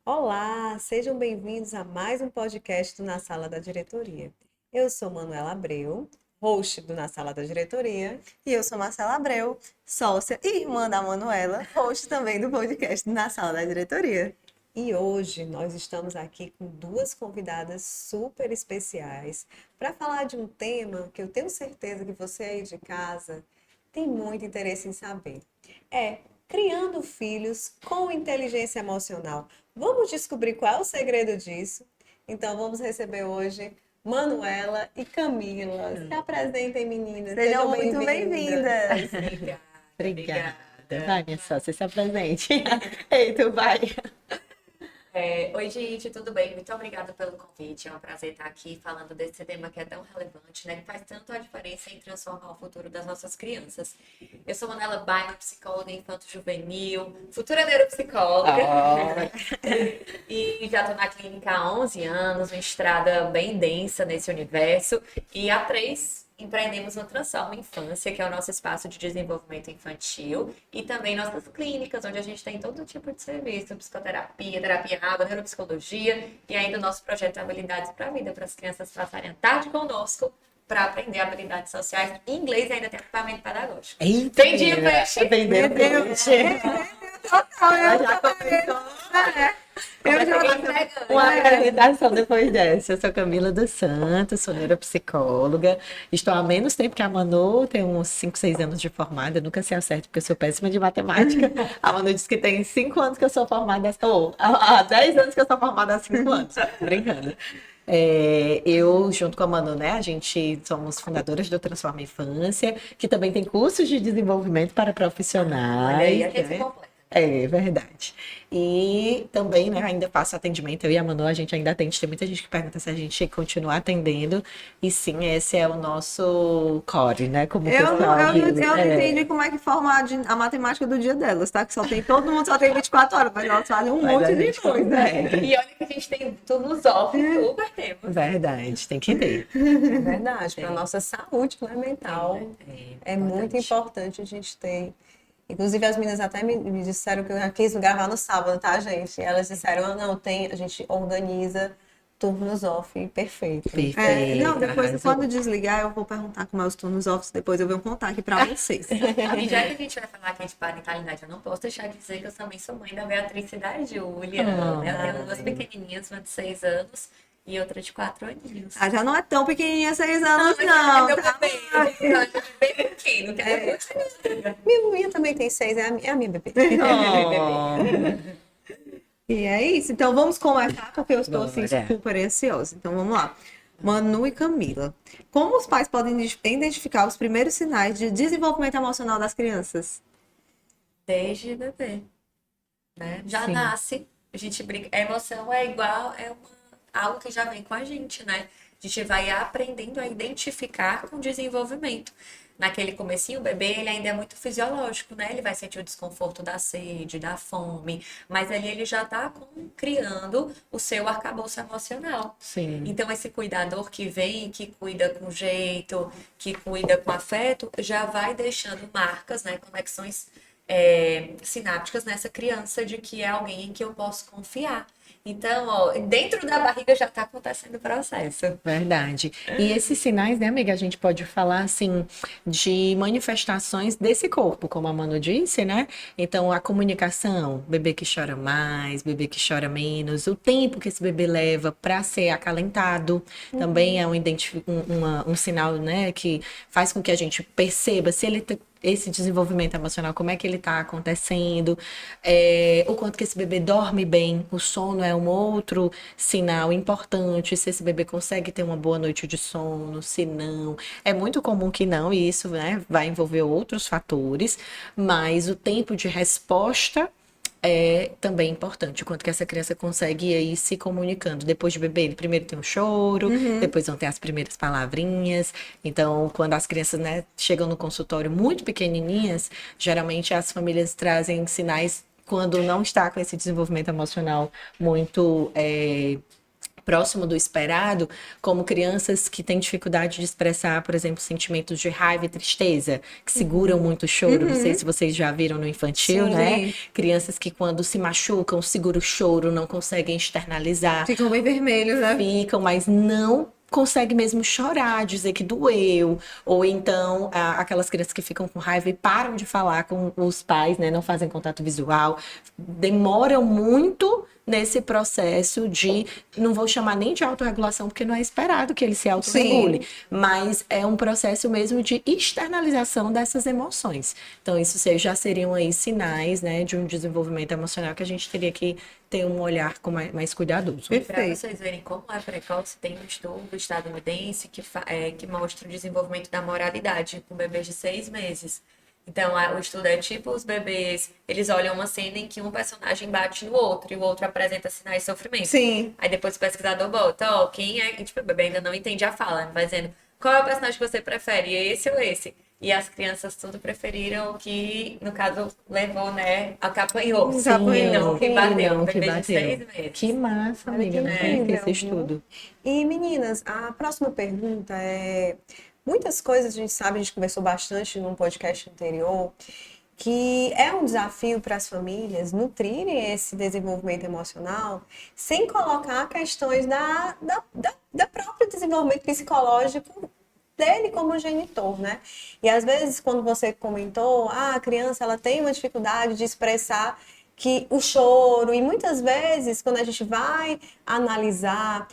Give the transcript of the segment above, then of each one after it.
Olá, sejam bem-vindos a mais um podcast do Na Sala da Diretoria. Eu sou Manuela Abreu, host do Na Sala da Diretoria. E eu sou Marcela Abreu, sócia e irmã da Manuela, host também do podcast Na Sala da Diretoria. E hoje nós estamos aqui com duas convidadas super especiais para falar de um tema que eu tenho certeza que você aí de casa tem muito interesse em saber. É criando filhos com inteligência emocional. Vamos descobrir qual é o segredo disso? Então vamos receber hoje Manuela e Camila. Se apresentem, meninas. Sejam Sejam muito bem-vindas. bem-vindas. Obrigada. Vai, minha sócia, se apresente. Ei, tu vai. Oi, gente, tudo bem? Muito obrigada pelo convite. É um prazer estar aqui falando desse tema que é tão relevante, né? Que faz tanto a diferença em transformar o futuro das nossas crianças. Eu sou Manuela Baima, psicóloga infanto-juvenil, futura neuropsicóloga. E já estou na clínica há 11 anos, uma estrada bem densa nesse universo. E há 3 empreendemos no Transforma Infância, que é o nosso espaço de desenvolvimento infantil, e também nossas clínicas, onde a gente tem todo tipo de serviço, psicoterapia, terapia água, neuropsicologia, e ainda o nosso projeto de Habilidades para a Vida, para as crianças passarem a tarde conosco, para aprender habilidades sociais, em inglês e ainda tem equipamento pedagógico. Eita, Vendi o menina, peixe? vendeu peixe. Ela já começou Eu já entregando. uma apresentação depois dessa. Eu sou Camila dos Santos, sou neuropsicóloga. Estou há menos tempo que a Manu, tenho uns 5, 6 anos de formada. Eu nunca sei ao certo, porque eu sou péssima de matemática. A Manu disse que tem 5 anos que eu sou formada, ou há 10 anos que eu sou formada há 5 anos. Brincando. Eu, junto com a Manu, né, a gente somos fundadoras do Transforma Infância, que também tem cursos de desenvolvimento para profissionais. Olha aí, a gente né? completa. É verdade. E também, né, ainda faço atendimento. Eu e a Manu, a gente ainda atende. Tem muita gente que pergunta se a gente continua atendendo. E sim, esse é o nosso core, né? Como o pessoal diz. Eu não entendi como é que forma a matemática do dia delas, tá? Que só tem, todo mundo só tem 24 horas, mas elas fazem um Mas monte a de gente coisa. consegue. E olha que a gente tem turnos off, super temos. Verdade, tem que ter. É verdade, para a nossa saúde, né, mental. É muito importante. importante a gente ter. Inclusive, as meninas até me disseram que eu já quis gravar no sábado, tá, gente? E elas disseram, ah, não, tem, a gente organiza turnos off, perfeito. Perfeito. Não, depois, arrasou. quando desligar, eu vou perguntar como é os turnos off, depois eu venho contar aqui pra vocês. E já que a gente vai falar aqui de parentalidade, eu não posso deixar de dizer que eu também sou mãe da Beatriz e da Júlia. Né? Eu tenho 2 pequenininhas, uma de 6 anos e outra de 4 aninhos. Ah, já não é tão pequenininha, 6 anos, Mas não. é meu Tá? bebê, eu acho bem pequeno, que é Minha também tem 6, é a minha bebê. Oh. E é isso. Então vamos começar, porque eu estou assim Bora. super ansiosa. Então vamos lá. Manu e Camila. Como os pais podem identificar os primeiros sinais de desenvolvimento emocional das crianças? desde bebê. Né? Já Sim. nasce, a gente brinca. A emoção é igual, algo que já vem com a gente, né? A gente vai aprendendo a identificar com o desenvolvimento. Naquele comecinho, o bebê, ele ainda é muito fisiológico, né? Ele vai sentir o desconforto da sede, da fome, mas ali ele já está criando o seu arcabouço emocional. Sim. Então, esse cuidador que vem, que cuida com jeito, que cuida com afeto, já vai deixando marcas, né? Conexões sinápticas nessa criança de que é alguém em que eu posso confiar. Então, ó, dentro da barriga já está acontecendo o processo. Verdade. E esses sinais, né, amiga, a gente pode falar assim de manifestações desse corpo, como a Manu disse, né? Então, a comunicação, bebê que chora mais, bebê que chora menos, o tempo que esse bebê leva para ser acalentado, também é um sinal, né, que faz com que a gente perceba se ele esse desenvolvimento emocional, como é que ele está acontecendo, o quanto que esse bebê dorme bem, o sono é um outro sinal importante, se esse bebê consegue ter uma boa noite de sono, se não, é muito comum que não, e isso, né, vai envolver outros fatores, mas o tempo de resposta é também importante, o quanto que essa criança consegue ir aí se comunicando. Depois de beber, ele primeiro tem um choro, depois vão ter as primeiras palavrinhas. Então, quando as crianças, né, chegam no consultório muito pequenininhas, geralmente as famílias trazem sinais quando não está com esse desenvolvimento emocional muito próximo do esperado, como crianças que têm dificuldade de expressar, por exemplo, sentimentos de raiva e tristeza, que seguram muito o choro. Não sei se vocês já viram no infantil, Sim. né? Crianças que quando se machucam, seguram o choro, não conseguem externalizar, Ficam bem vermelhos, né? ficam, mas não consegue mesmo chorar, dizer que doeu, ou então aquelas crianças que ficam com raiva e param de falar com os pais, né, não fazem contato visual, demoram muito nesse processo de, não vou chamar nem de autorregulação, porque não é esperado que ele se autorregule, mas é um processo mesmo de externalização dessas emoções. Então, isso já seriam aí sinais, né, de um desenvolvimento emocional que a gente teria que ter um olhar mais cuidadoso. Para Perfeito. vocês verem como é precoce, tem um estudo estadunidense que mostra o desenvolvimento da moralidade com bebês de 6 meses. Então, o estudo é tipo os bebês, eles olham uma cena em que um personagem bate no outro e o outro apresenta sinais de sofrimento. Sim. Aí depois o pesquisador bota, ó, quem é... E, tipo, o bebê ainda não entende a fala, vai dizendo, qual é o personagem que você prefere, esse ou esse? E as crianças tudo preferiram o que, no caso, levou, né, a que apanhou. Sim, apanhou. E não que bateu, Não, que bebê de bateu. 6 meses. Que massa, Olha que amiga, não conhecia incrível, esse viu? estudo. E meninas, a próxima pergunta é: muitas coisas a gente sabe, a gente conversou bastante num podcast anterior, que é um desafio para as famílias nutrirem esse desenvolvimento emocional sem colocar questões da próprio desenvolvimento psicológico dele como genitor, né? E às vezes, quando você comentou, a criança ela tem uma dificuldade de expressar que o choro, e muitas vezes, quando a gente vai analisar,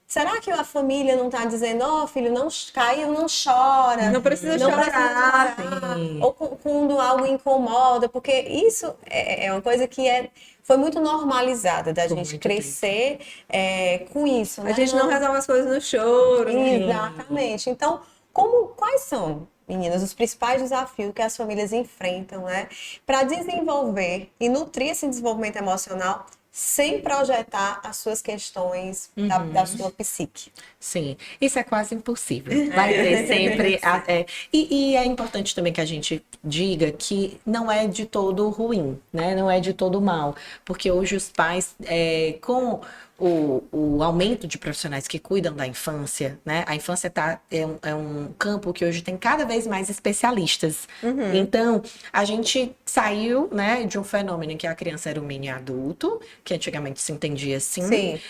será que a família não está dizendo, ó, filho, não caiu, não chora, Não precisa não chorar. precisa chorar, Sim. ou quando algo incomoda, porque isso é uma coisa que foi muito normalizada da Por gente muito crescer com isso, A né? gente não resolve as coisas no choro. Exatamente. Então, quais são, meninas, os principais desafios que as famílias enfrentam, né, para desenvolver e nutrir esse desenvolvimento emocional sem projetar as suas questões da sua psique? Sim, isso é quase impossível. Vai ter sempre. E é importante também que a gente diga que não é de todo ruim, né? Não é de todo mal. Porque hoje os pais, com o aumento de profissionais que cuidam da infância, né? A infância é um campo que hoje tem cada vez mais especialistas. Então, a gente saiu, né, de um fenômeno em que a criança era um mini adulto, que antigamente se entendia assim, Sim.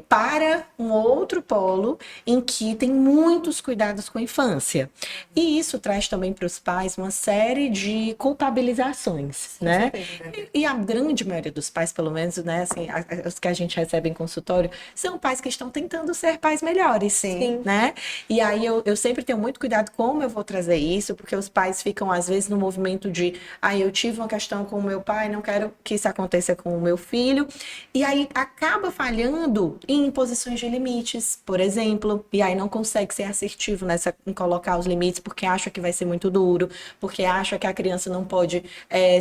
para um outro polo em que tem muitos cuidados com a infância. E isso traz também para os pais uma série de culpabilizações, né? E a grande maioria dos pais, pelo menos, né, assim, os que a gente recebe em consultório, são pais que estão tentando ser pais melhores, Sim. né? E aí eu sempre tenho muito cuidado como eu vou trazer isso, porque os pais ficam, às vezes, no movimento de, eu tive uma questão com o meu pai, não quero que isso aconteça com o meu filho, e aí acaba falhando em imposições de limites, por exemplo, e aí não consegue ser assertivo em colocar os limites, porque acha que vai ser muito duro, porque acha que a criança não pode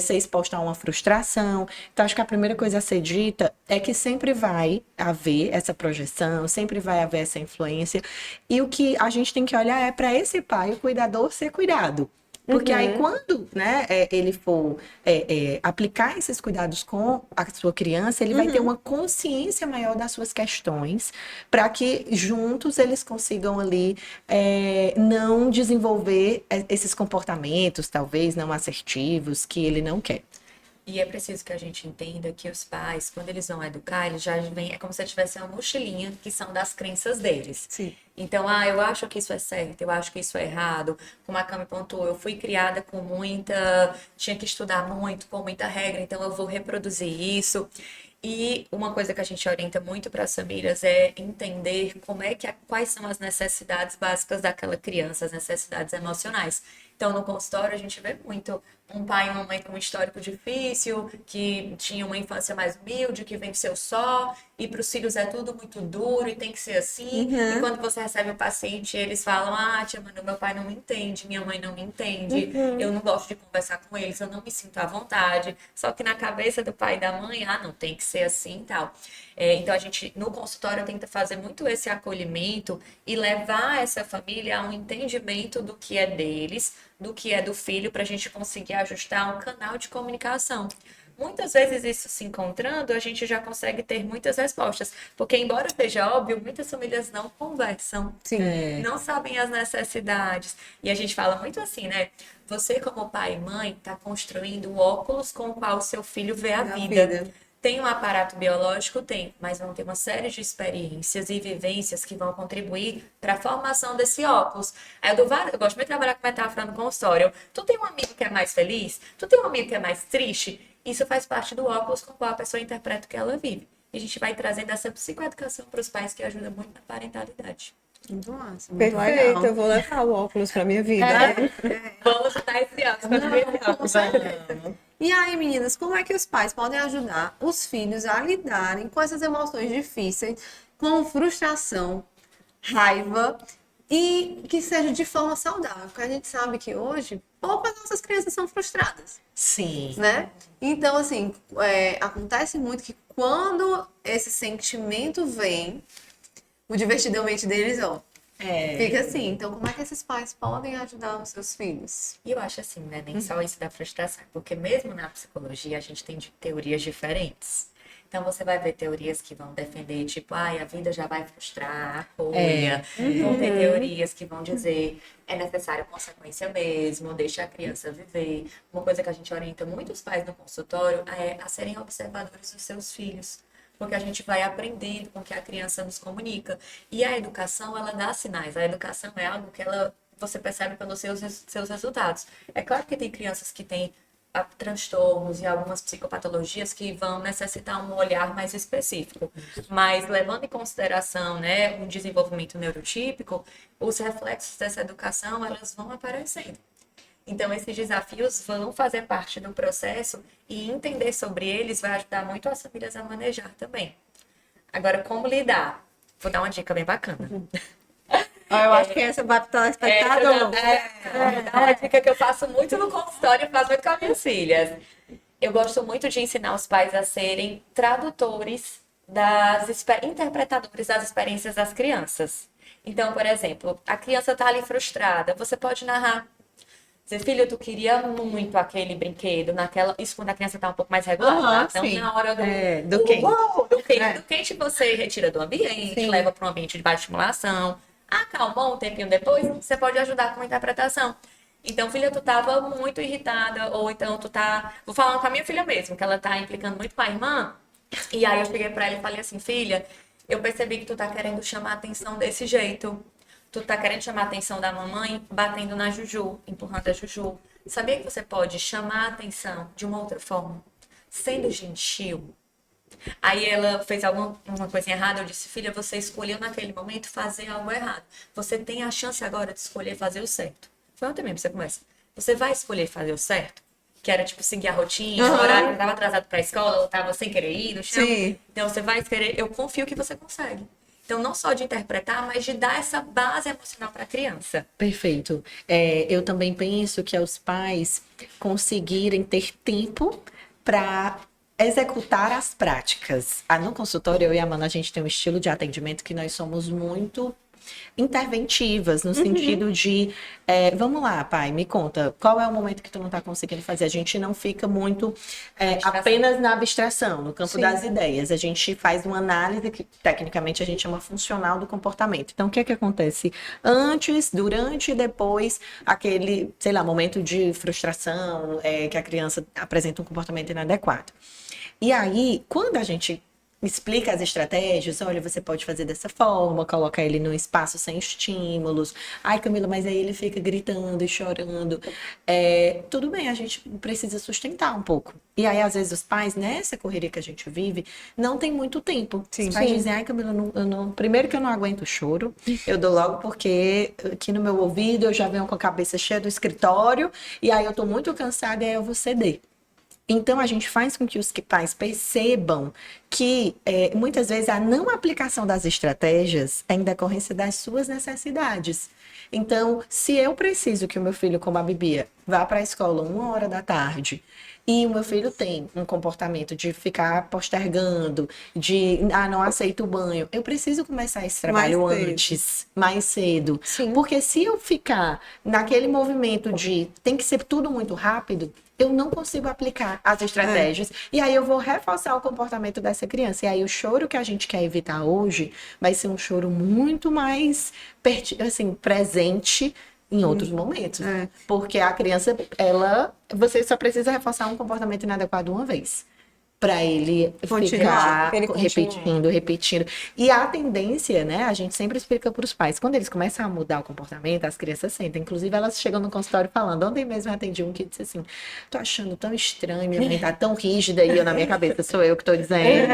ser exposta a uma frustração. Então, acho que a primeira coisa a ser dita é que sempre vai haver essa projeção, sempre vai haver essa influência, e o que a gente tem que olhar é para esse pai, o cuidador, ser cuidado. Porque aí, quando, né, ele for aplicar esses cuidados com a sua criança, ele vai ter uma consciência maior das suas questões, para que juntos eles consigam ali não desenvolver esses comportamentos, talvez não assertivos, que ele não quer. E é preciso que a gente entenda que os pais, quando eles vão educar, eles já vêm, é como se tivesse uma mochilinha que são das crenças deles. Sim. Então, eu acho que isso é certo, eu acho que isso é errado. Como a Cami pontuou, eu fui criada com tinha que estudar muito, com muita regra, então eu vou reproduzir isso. E uma coisa que a gente orienta muito para as famílias é entender quais são as necessidades básicas daquela criança, as necessidades emocionais. Então, no consultório, a gente vê muito um pai e uma mãe com um histórico difícil, que tinha uma infância mais humilde, que venceu só, e para os filhos é tudo muito duro e tem que ser assim. E quando você recebe o paciente, eles falam, tia Manu, meu pai não me entende, minha mãe não me entende, eu não gosto de conversar com eles, eu não me sinto à vontade. Só que na cabeça do pai e da mãe, não tem que ser assim e tal. Então, a gente, no consultório, tenta fazer muito esse acolhimento e levar essa família a um entendimento do que é deles, do que é do filho, para a gente conseguir ajustar um canal de comunicação. muitas vezes isso se encontrando, a gente já consegue ter muitas respostas. Porque, embora seja óbvio, muitas famílias não conversam, Sim. não sabem as necessidades. E a gente fala muito assim, né? Você, como pai e mãe, está construindo o óculos com o qual o seu filho vê a Da vida. vida. Tem um aparato biológico? Tem, mas vão ter uma série de experiências e vivências que vão contribuir para a formação desse óculos. Aí eu gosto muito de trabalhar com metáfora no consultório. Tu tem um amigo que é mais feliz? Tu tem um amigo que é mais triste? Isso faz parte do óculos com o qual a pessoa interpreta o que ela vive. E a gente vai trazendo essa psicoeducação para os pais que ajuda muito na parentalidade. Muito massa, muito Perfeito, legal. eu vou levar o óculos para minha vida. Vamos estar esse ano. Com certeza. E aí, meninas, como é que os pais podem ajudar os filhos a lidarem com essas emoções difíceis, com frustração, raiva e que seja de forma saudável? Porque a gente sabe que hoje poucas nossas crianças são frustradas, Sim. né? Então, assim, acontece muito que quando esse sentimento vem, o divertidamente deles, ó, fica assim. Então, como é que esses pais podem ajudar os seus filhos? E eu acho assim, né? Nem só isso da frustração, porque mesmo na psicologia a gente tem teorias diferentes. Então você vai ver teorias que vão defender, tipo, ai, a vida já vai frustrar, acolha. Vão ter teorias que vão dizer, é necessário consequência mesmo, deixa a criança viver. Uma coisa que a gente orienta muitos pais no consultório é a serem observadores dos seus filhos. Porque a gente vai aprendendo com o que a criança nos comunica. E a educação, ela dá sinais. A educação é algo que você percebe pelos seus resultados. É claro que tem crianças que têm transtornos e algumas psicopatologias que vão necessitar um olhar mais específico. Mas levando em consideração, né, um desenvolvimento neurotípico, os reflexos dessa educação, elas vão aparecendo. Então, esses desafios vão fazer parte do processo e entender sobre eles vai ajudar muito as famílias a manejar também. Agora, como lidar? Vou dar uma dica bem bacana. Eu acho que essa vai para o espectador. Vou dar uma dica que eu faço muito no consultório e faço muito com as minhas filhas. Eu gosto muito de ensinar os pais a serem tradutores, interpretadores das experiências das crianças. Então, por exemplo, a criança está ali frustrada, você pode narrar. Dizer, filho, tu queria muito aquele brinquedo, isso quando a criança está um pouco mais regular, tá? Então, sim. na hora Do quente. do quente você retira do ambiente, leva para um ambiente de baixa estimulação, acalmou um tempinho depois, você pode ajudar com a interpretação. Então, filha, tu tava muito irritada, ou então tu tá... Vou falando com a minha filha mesmo, que ela tá implicando muito com a irmã, e aí eu cheguei pra ela e falei assim, filha, eu percebi que tu tá querendo chamar a atenção desse jeito. Tu tá querendo chamar a atenção da mamãe batendo na Juju, empurrando a Juju. Sabia que você pode chamar a atenção de uma outra forma? Sendo gentil. Aí ela fez uma coisinha errada, eu disse, filha, você escolheu naquele momento fazer algo errado. Você tem a chance agora de escolher fazer o certo. Foi ontem mesmo, você começa. Você vai escolher fazer o certo? Que era, tipo, seguir a rotina, o horário que estava atrasado para a escola, ou estava sem querer ir no chão. Sim. Então, você vai querer, eu confio que você consegue. Então, não só de interpretar, mas de dar essa base emocional para a criança. Perfeito. Eu também penso que é os pais conseguirem ter tempo para executar as práticas. No consultório, eu e a Amanda, a gente tem um estilo de atendimento que nós somos muito interventivas, no sentido de, vamos lá, pai, me conta, qual é o momento que tu não tá conseguindo fazer? A gente não fica muito apenas na abstração, no campo das ideias. A gente faz uma análise que, tecnicamente, a gente chama funcional do comportamento. Então, o que é que acontece? Antes, durante e depois, aquele, sei lá, momento de frustração, que a criança apresenta um comportamento inadequado. E aí, quando a gente explica as estratégias, olha, você pode fazer dessa forma, coloca ele num espaço sem estímulos. Ai, Camila, mas aí ele fica gritando e chorando. Tudo bem, a gente precisa sustentar um pouco. E aí, às vezes, os pais, nessa correria que a gente vive, não tem muito tempo. Os pais dizem, ai, Camila, primeiro que eu não aguento o choro, eu dou logo porque aqui no meu ouvido eu já venho com a cabeça cheia do escritório, e aí eu tô muito cansada e aí eu vou ceder. Então, a gente faz com que os pais percebam que, muitas vezes, a não aplicação das estratégias é em decorrência das suas necessidades. Então, se eu preciso que o meu filho, como a Bibia, vá para a escola 1 hora da tarde e o meu filho tem um comportamento de ficar postergando, de não aceita o banho, eu preciso começar esse trabalho Mais cedo. antes, mais cedo. Sim. Porque se eu ficar naquele movimento de tem que ser tudo muito rápido, eu não consigo aplicar as estratégias. E aí eu vou reforçar o comportamento dessa criança. E aí o choro que a gente quer evitar hoje vai ser um choro muito mais assim, presente em outros momentos. Porque a criança, você só precisa reforçar um comportamento inadequado uma vez. Para ele Continuar, ficar pra ele continuar. repetindo. E a tendência, né? A gente sempre explica para os pais. Quando eles começam a mudar o comportamento, as crianças sentem. Inclusive, elas chegam no consultório falando. Ontem mesmo eu atendi um que disse assim: tô achando tão estranho, minha mãe tá tão rígida. E eu, na minha cabeça, sou eu que tô dizendo.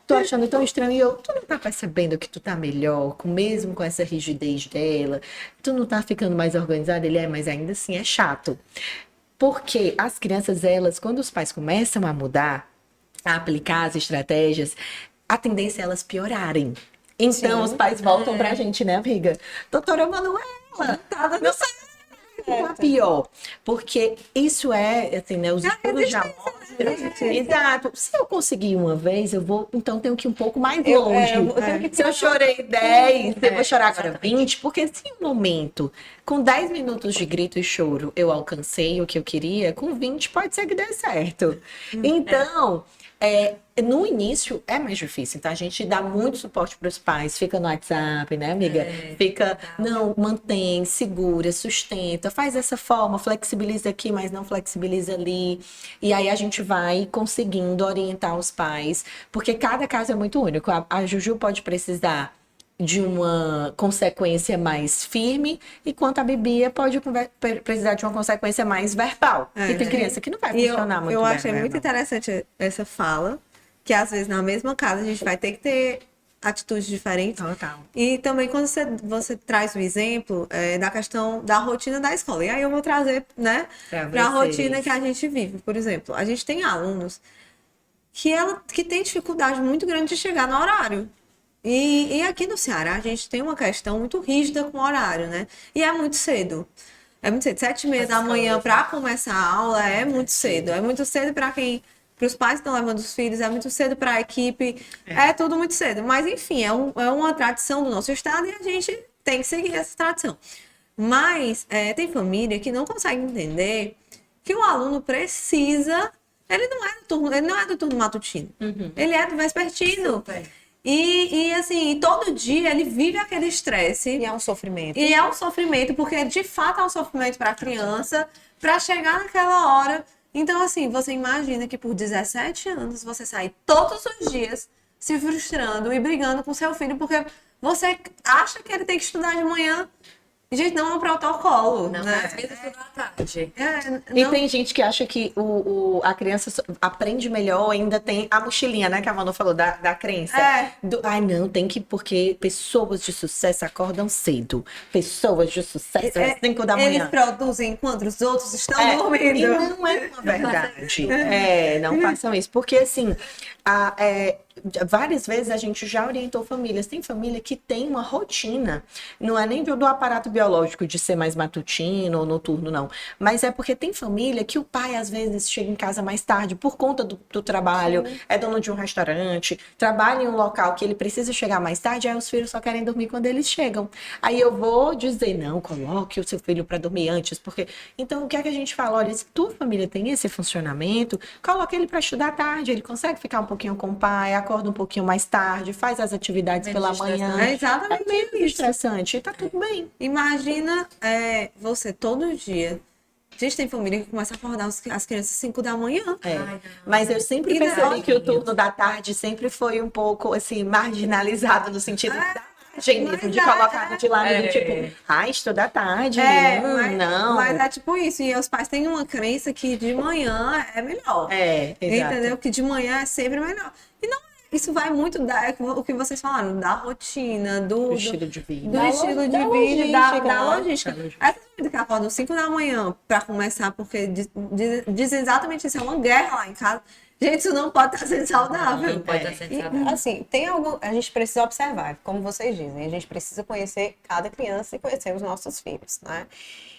Tô achando tão estranho. E eu, tu não tá percebendo que tu tá melhor, mesmo com essa rigidez dela? Tu não tá ficando mais organizada? Ele mas ainda assim é chato. Porque as crianças, elas, quando os pais começam a mudar, a aplicar as estratégias, a tendência é elas piorarem. Então, os pais voltam pra gente, né, amiga? Doutora Manuela, não sei tá pior. Porque isso assim, né, os estudos já mostram. Exato. Se eu conseguir uma vez, eu vou, então tenho que ir um pouco mais longe. eu tenho que Se eu chorei 10, eu vou chorar agora 20, porque se em um momento, com 10 minutos de grito e choro, eu alcancei o que eu queria, com 20 pode ser que dê certo. Então, no início é mais difícil, então a gente dá muito suporte para os pais, fica no WhatsApp, né, amiga? Fica, não, mantém, segura, sustenta, faz dessa forma, flexibiliza aqui, mas não flexibiliza ali. E aí a gente vai conseguindo orientar os pais, porque cada caso é muito único. A Juju pode precisar de uma consequência mais firme, enquanto a Bibia pode precisar de uma consequência mais verbal. E tem criança que não vai E funcionar muito eu bem achei verbal. muito interessante essa fala, que às vezes na mesma casa a gente vai ter que ter atitudes diferentes. Total. E também quando você traz o exemplo da questão da rotina da escola. E aí eu vou trazer, né, para a rotina que a gente vive. Por exemplo, a gente tem alunos que têm dificuldade muito grande de chegar no horário. E aqui no Ceará a gente tem uma questão muito rígida com o horário, né? E é muito cedo. É muito cedo. 7h30 da manhã para começar a aula é muito cedo. É muito cedo para os pais que estão levando os filhos, é muito cedo para a equipe. É tudo muito cedo. Mas, enfim, é uma tradição do nosso estado e a gente tem que seguir essa tradição. Mas tem família que não consegue entender que o aluno precisa. Ele não é do turno matutino. Ele é do vespertino. Super. E assim, todo dia ele vive aquele estresse. E é um sofrimento. E é um sofrimento, porque de fato é um sofrimento para a criança, para chegar naquela hora. Então, assim, você imagina que por 17 anos você sai todos os dias se frustrando e brigando com seu filho, porque você acha que ele tem que estudar de manhã. Gente, não é um protocolo, Não, né? às vezes tudo à tarde. E Não- tem gente que acha que a criança aprende melhor, ainda tem a mochilinha, né? Que a Manu falou da crença. Ai, não, tem que, porque pessoas de sucesso acordam cedo. Pessoas de sucesso às 5 da Eles manhã. produzem enquanto os outros estão E dormindo. não é uma verdade. Não façam isso. Porque, assim, várias vezes a gente já orientou famílias. Tem família que tem uma rotina. Não é nem do aparato biológico de ser mais matutino ou noturno, não. Mas é porque tem família que o pai, às vezes, chega em casa mais tarde por conta do trabalho, é dono de um restaurante, trabalha em um local que ele precisa chegar mais tarde, aí os filhos só querem dormir quando eles chegam. Aí eu vou dizer, não, coloque o seu filho para dormir antes, porque... Então, o que é que a gente fala? Olha, se tua família tem esse funcionamento, coloca ele para estudar à tarde, ele consegue ficar um pouquinho com o pai, acorda um pouquinho mais tarde, faz as atividades Menos pela manhã. É exatamente menos isso. estressante, tá tudo bem. Imagina você todo dia. Gente, tem família que começa a acordar as crianças às 5 da manhã. É. Ai, não. Mas eu sempre E percebi não. que o turno da tarde sempre foi um pouco, assim, marginalizado no sentido da margem mesmo, de colocado de lado do tipo, estuda à tarde, não. Mas é tipo isso. E os pais têm uma crença que de manhã é melhor. Exato. Entendeu? Que de manhã é sempre melhor. E não, isso vai muito o que vocês falaram, da rotina, do estilo de vida. do estilo de vida, da logística. Essa vida que acorda às 5 da manhã para começar, porque dizem exatamente isso, é uma guerra lá em casa. Gente, isso não pode estar sendo saudável. Não pode estar sendo E, saudável. assim, tem algo, a gente precisa observar, como vocês dizem, a gente precisa conhecer cada criança e conhecer os nossos filhos, né?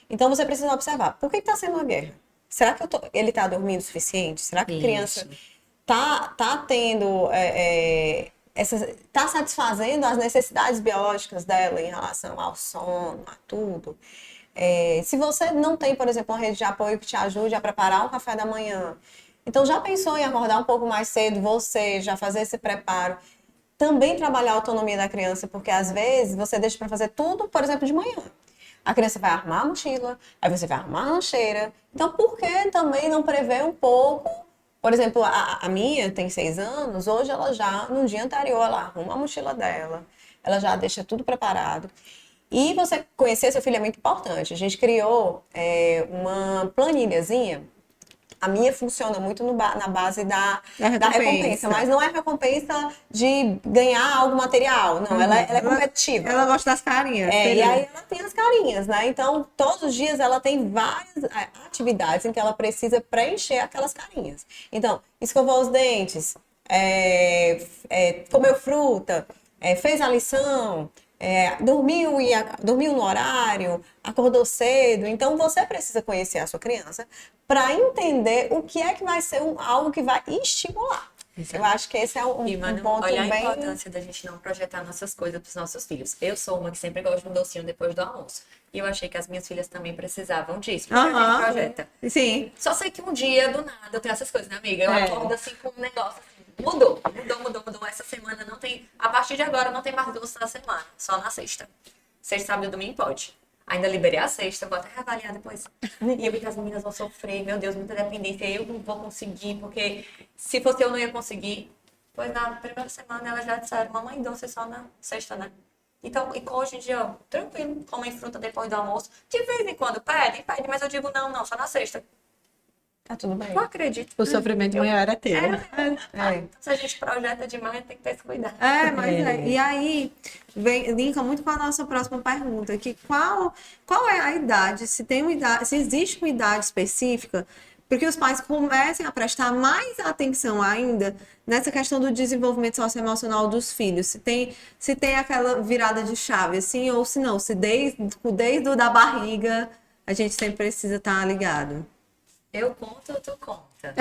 Então você precisa observar, por que está sendo uma guerra? será que ele está dormindo o suficiente? Será que a criança Isso. tá tendo tá satisfazendo as necessidades biológicas dela em relação ao sono, a tudo? Se você não tem, por exemplo, uma rede de apoio que te ajude a preparar um café da manhã, então já pensou em acordar um pouco mais cedo, você já fazer esse preparo? Também trabalhar a autonomia da criança, porque às vezes você deixa para fazer tudo, por exemplo, de manhã. A criança vai arrumar a mochila, aí você vai arrumar a lancheira. Então, por que também não prever um pouco? Por exemplo, a minha tem 6 anos, hoje ela já, no dia anterior, ela arruma a mochila dela, ela já deixa tudo preparado. E você conhecer seu filho é muito importante. A gente criou uma planilhazinha. A minha funciona muito na base da recompensa, mas não é recompensa de ganhar algo material, não, ela é competitiva. Ela gosta das carinhas. E aí ela tem as carinhas, né? Então, todos os dias ela tem várias atividades em que ela precisa preencher aquelas carinhas. Então, escovou os dentes, comeu fruta, fez a lição, dormiu no horário, acordou cedo. Então, você precisa conhecer a sua criança para entender o que é que vai ser algo que vai estimular. Exato. Eu acho que esse é um E, mano, ponto olha a bem... importância da gente não projetar nossas coisas pros nossos filhos. Eu sou uma que sempre gosto de um docinho depois do almoço. E eu achei que as minhas filhas também precisavam disso. Porque a gente projeta. Sim. Só sei que um dia, do nada, eu tenho essas coisas, né, amiga? Eu acordo assim com um negócio assim, mudou. Essa semana não tem... A partir de agora não tem mais doce na semana, só na sexta. Sexta, sábado e domingo pode. Ainda liberei a sexta, vou até reavaliar depois. E eu vi que as meninas vão sofrer, meu Deus, muita dependência. Eu não vou conseguir, porque se fosse eu não ia conseguir. Pois na primeira semana elas já disseram, mamãe, doce só na sexta, né? Então, e hoje em dia, ó, tranquilo, comem fruta depois do almoço. De vez em quando pede, mas eu digo não, só na sexta. Tá tudo bem. Não acredito. O sofrimento maior era teu. Então, se a gente projeta demais, tem que ter esse cuidado. E aí, linka muito com a nossa próxima pergunta, que qual é a idade, se existe uma idade específica, porque os pais comecem a prestar mais atenção ainda nessa questão do desenvolvimento socioemocional dos filhos, se tem aquela virada de chave, assim, ou se não, se desde da barriga a gente sempre precisa estar ligado. Eu conto, tu conta.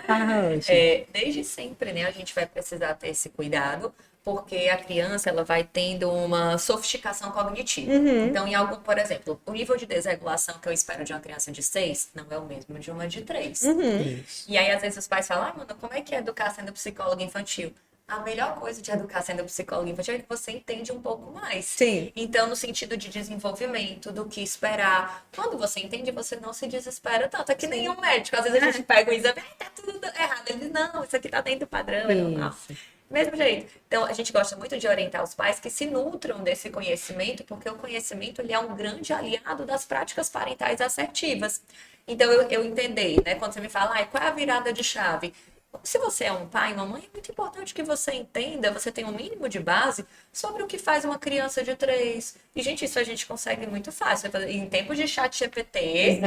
Arranje. Desde sempre, né, a gente vai precisar ter esse cuidado, porque a criança ela vai tendo uma sofisticação cognitiva. Então, por exemplo, o nível de desregulação que eu espero de uma criança de 6 não é o mesmo de uma de 3. Isso. E aí, às vezes, os pais falam, mano, como é que é educar sendo psicóloga infantil? A melhor coisa de educar sendo psicóloga infantil é que você entende um pouco mais. Sim. Então, no sentido de desenvolvimento, do que esperar. Quando você entende, você não se desespera tanto. É que nem um médico. Às vezes a gente pega o exame, tá tudo errado. Ele diz, não, isso aqui tá dentro do padrão, é normal. Isso. Mesmo jeito. Então, a gente gosta muito de orientar os pais que se nutram desse conhecimento, porque o conhecimento ele é um grande aliado das práticas parentais assertivas. Então, eu entender, né? Quando você me fala, qual é a virada de chave? Se você é um pai, uma mãe, é muito importante que você entenda, você tenha um mínimo de base sobre o que faz uma criança de 3. E, gente, isso a gente consegue muito fácil. Em tempos de chat GPT,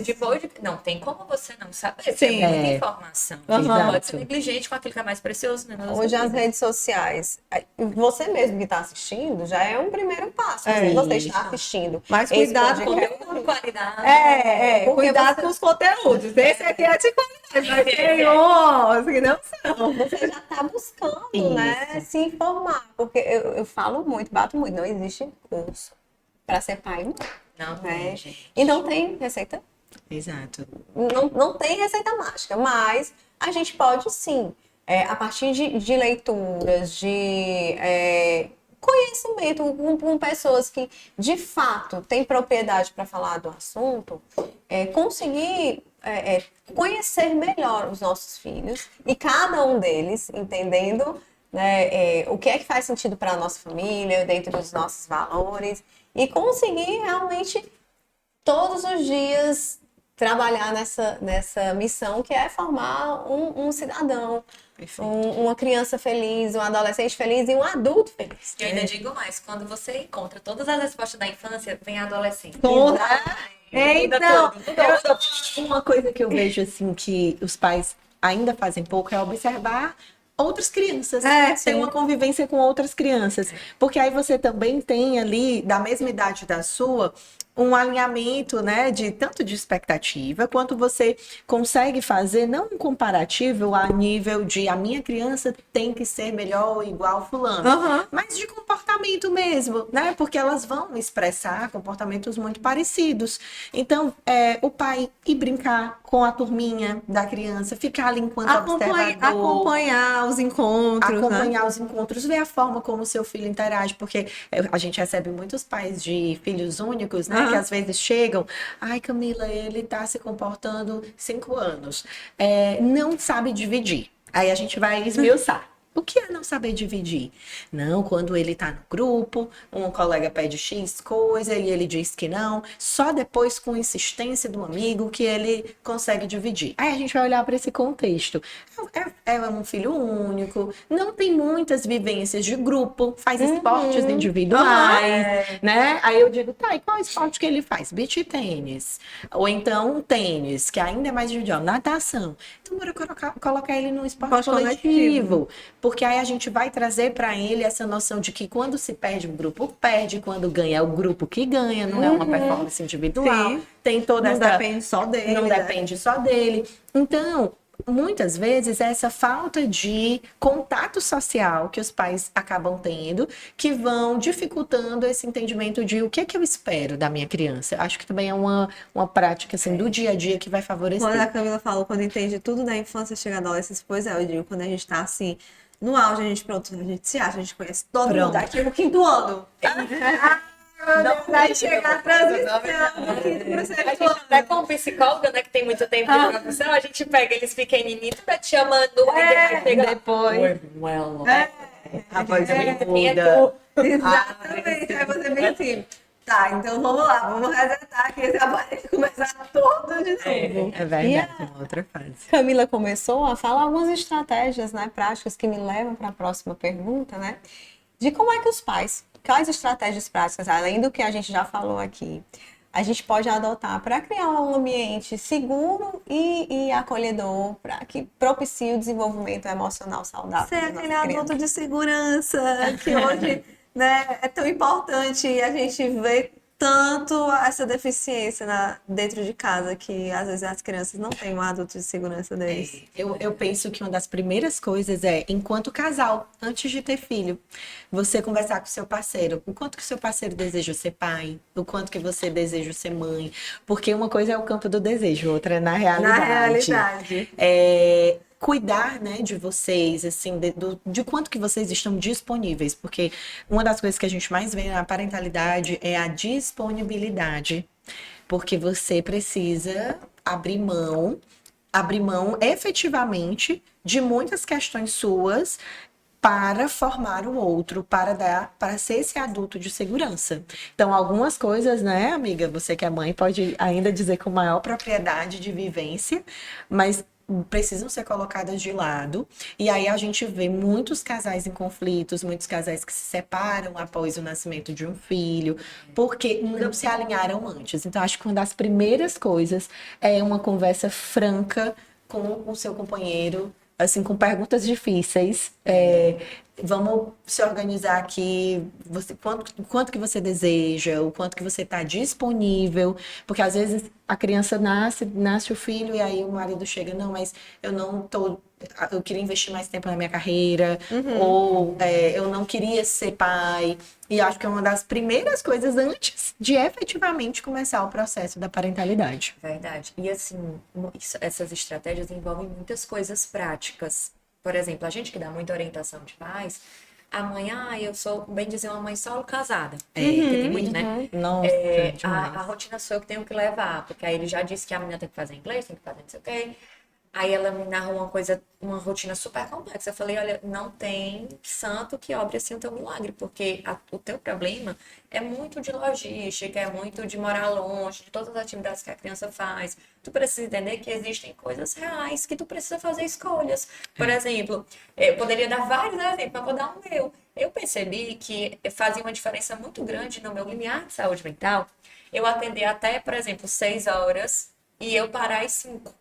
De podcast. não tem como você não saber. Sim. É muita informação. Exato. Pode ser negligente com aquilo que é mais precioso. Né? Hoje as redes sociais, você mesmo que está assistindo, já é um primeiro passo. É, você isso. está assistindo. Mas esse cuidado podcast, Com qualidade. Porque cuidado você- com os conteúdos. Esse aqui é de qualidade, mas tem uns que não são. você já está buscando, Isso. né, se informar. Porque eu falo muito, bato muito, não existe curso para ser pai e mãe. Não, Né? gente. E não tem receita, Exato. não tem receita mágica, mas a gente pode sim, a partir de leituras, de conhecimento com pessoas que de fato têm propriedade para falar do assunto, conseguir conhecer melhor os nossos filhos e cada um deles entendendo, né, o que é que faz sentido para a nossa família, dentro dos nossos valores, e conseguir realmente todos os dias trabalhar nessa missão que é formar um cidadão, uma criança feliz, um adolescente feliz e um adulto feliz. E eu ainda digo mais, quando você encontra todas as respostas da infância, vem a adolescência. Então, Uma coisa que eu vejo assim que os pais ainda fazem pouco é observar outras crianças. É, Tem uma convivência com outras crianças. Porque aí você também tem ali, da mesma idade da sua, um alinhamento, né, de tanto de expectativa, quanto você consegue fazer, não um comparativo a nível de a minha criança tem que ser melhor ou igual fulano, Aham. mas de comportamento mesmo, né? Porque elas vão expressar comportamentos muito parecidos. Então, o pai ir brincar com a turminha da criança, ficar ali enquanto observador, Acompanhar os encontros, né? acompanhar os encontros, ver a forma como o seu filho interage, porque a gente recebe muitos pais de filhos únicos, né, que às vezes chegam, ai Camila, ele tá se comportando 5 anos, não sabe dividir. Aí a gente vai esmiuçar. O que é não saber dividir? Não, quando ele tá no grupo, um colega pede X coisa e ele diz que não, só depois com insistência do amigo que ele consegue dividir. Aí a gente vai olhar para esse contexto. É um filho único, não tem muitas vivências de grupo, faz esportes individuais, né? Aí eu digo, tá, e qual esporte que ele faz? Beach tênis. Ou então tênis, que ainda é mais individual, natação. Então, bora colocar ele num esporte coletivo. Porque aí a gente vai trazer para ele essa noção de que quando se perde um grupo, perde, quando ganha é o grupo que ganha, não é uma performance individual. Sim. Tem toda Não essa... depende só dele. Não né? depende só dele. Então, muitas vezes é essa falta de contato social que os pais acabam tendo, que vão dificultando esse entendimento de o que é que eu espero da minha criança. Acho que também é uma prática assim, do dia a dia que vai favorecer. Quando a Camila falou, quando entende tudo da infância, chega à adolescência, pois é, eu digo, quando a gente tá assim, no auge, a gente se acha, a gente conhece todo mundo, aqui no 5º ano. Não vai chegar a transição do 5º pro A 6º gente ano. até com psicóloga, né, que tem muito tempo de profissão, a gente pega eles pequenininhos, tudo te chamando, Depois, a voz muda. Exatamente, aí você vem assim, tá, então vamos lá, vamos resetar aqui esse aparelho e começar todo de novo. É verdade, é uma outra fase. Camila começou a falar algumas estratégias, né, práticas que me levam para a próxima pergunta, né? De como é que os pais, quais estratégias práticas, além do que a gente já falou aqui, a gente pode adotar para criar um ambiente seguro e acolhedor, para que propicie o desenvolvimento emocional saudável. Ser das aquele nossas crianças. adulto de segurança que hoje, né, é tão importante e a gente vê tanto essa deficiência dentro de casa que às vezes as crianças não têm um adulto de segurança deles. Eu penso que uma das primeiras coisas é, enquanto casal, antes de ter filho, você conversar com o seu parceiro. O quanto que o seu parceiro deseja ser pai, o quanto que você deseja ser mãe. Porque uma coisa é o campo do desejo, outra é na realidade. Na realidade. Cuidar, né, de vocês, assim, de quanto que vocês estão disponíveis, porque uma das coisas que a gente mais vê na parentalidade é a disponibilidade, porque você precisa abrir mão efetivamente de muitas questões suas para formar o outro, para ser esse adulto de segurança. Então, algumas coisas, né, amiga, você que é mãe pode ainda dizer com maior propriedade de vivência, mas precisam ser colocadas de lado. E aí a gente vê muitos casais em conflitos, muitos casais que se separam após o nascimento de um filho, porque não se alinharam antes. Então, acho que uma das primeiras coisas é uma conversa franca com o seu companheiro, assim, com perguntas difíceis. Vamos se organizar aqui, quanto que você deseja, o quanto que você está disponível, porque às vezes a criança nasce o filho e aí o marido chega, não, mas eu queria investir mais tempo na minha carreira, ou eu não queria ser pai, e acho que é uma das primeiras coisas antes de efetivamente começar o processo da parentalidade. Verdade. E assim, essas estratégias envolvem muitas coisas práticas. Por exemplo, a gente que dá muita orientação de pais, amanhã eu sou, bem dizer, uma mãe solo casada. Porque tem muito, né? Nossa, demais. A rotina sou eu que tenho que levar, porque aí ele já disse que a menina tem que fazer inglês, tem que fazer não sei o quê. Aí ela me narrou uma rotina super complexa. Eu falei, olha, não tem santo que obre assim o teu milagre, porque o teu problema é muito de logística, é muito de morar longe, de todas as atividades que a criança faz. Tu precisa entender que existem coisas reais, que tu precisa fazer escolhas. Por exemplo, eu poderia dar vários exemplos, mas vou dar um meu. Eu percebi que fazia uma diferença muito grande no meu limiar de saúde mental eu atender até, por exemplo, 6 horas e eu parar às 5.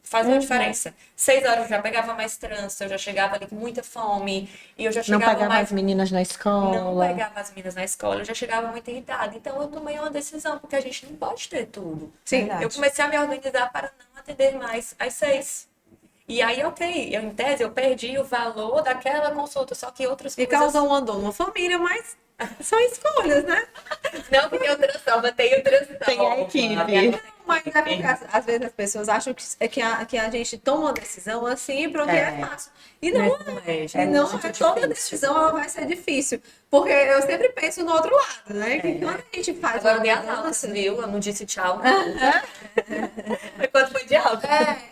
faz uma diferença. 6 horas eu já pegava mais trânsito, eu já chegava ali com muita fome, e eu já Não chegava pegava mais... as meninas na Não escola. pegava as meninas na escola, eu já chegava muito irritada. Então eu tomei uma decisão, porque a gente não pode ter tudo. Sim. Verdade. Eu comecei a me organizar para não atender mais às 6. E aí, ok, em tese, eu perdi o valor daquela consulta, só que outras E coisas... causou uma dor numa família, mas são escolhas, né? Não, porque eu transformo, tem o transformo. Tem a equipe. Mas é porque às vezes as pessoas acham que a gente toma uma decisão assim porque é fácil. E não é. É, E não muito é. Toda difícil. decisão ela vai ser difícil. Porque eu sempre penso no outro lado, né? Que quando a gente faz Agora uma dei as altas, mudança, viu? Eu não disse tchau. Foi quando foi de alta.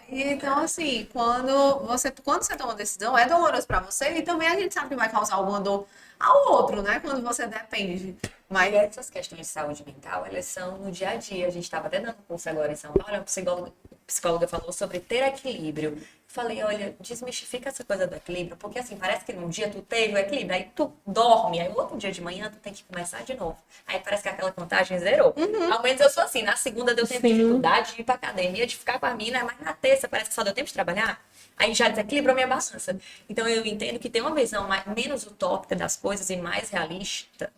e então, assim, quando você toma uma decisão, é doloroso pra você e também a gente sabe que vai causar alguma dor ao outro, né? Quando você depende. Mas essas questões de saúde mental, elas são no dia a dia. A gente estava até dando curso agora em São Paulo, a psicóloga falou sobre ter equilíbrio. Falei, olha, desmistifica essa coisa do equilíbrio, porque assim, parece que num dia tu teve o equilíbrio, aí tu dorme, aí o outro dia de manhã tu tem que começar de novo. Aí parece que aquela contagem zerou. Ao menos eu sou assim, na segunda deu tempo de dificuldade de ir pra academia, de ficar com a mina, mas na terça parece que só deu tempo de trabalhar. Aí já desequilibrou minha balança. Então eu entendo que ter uma visão menos utópica das coisas e mais realística,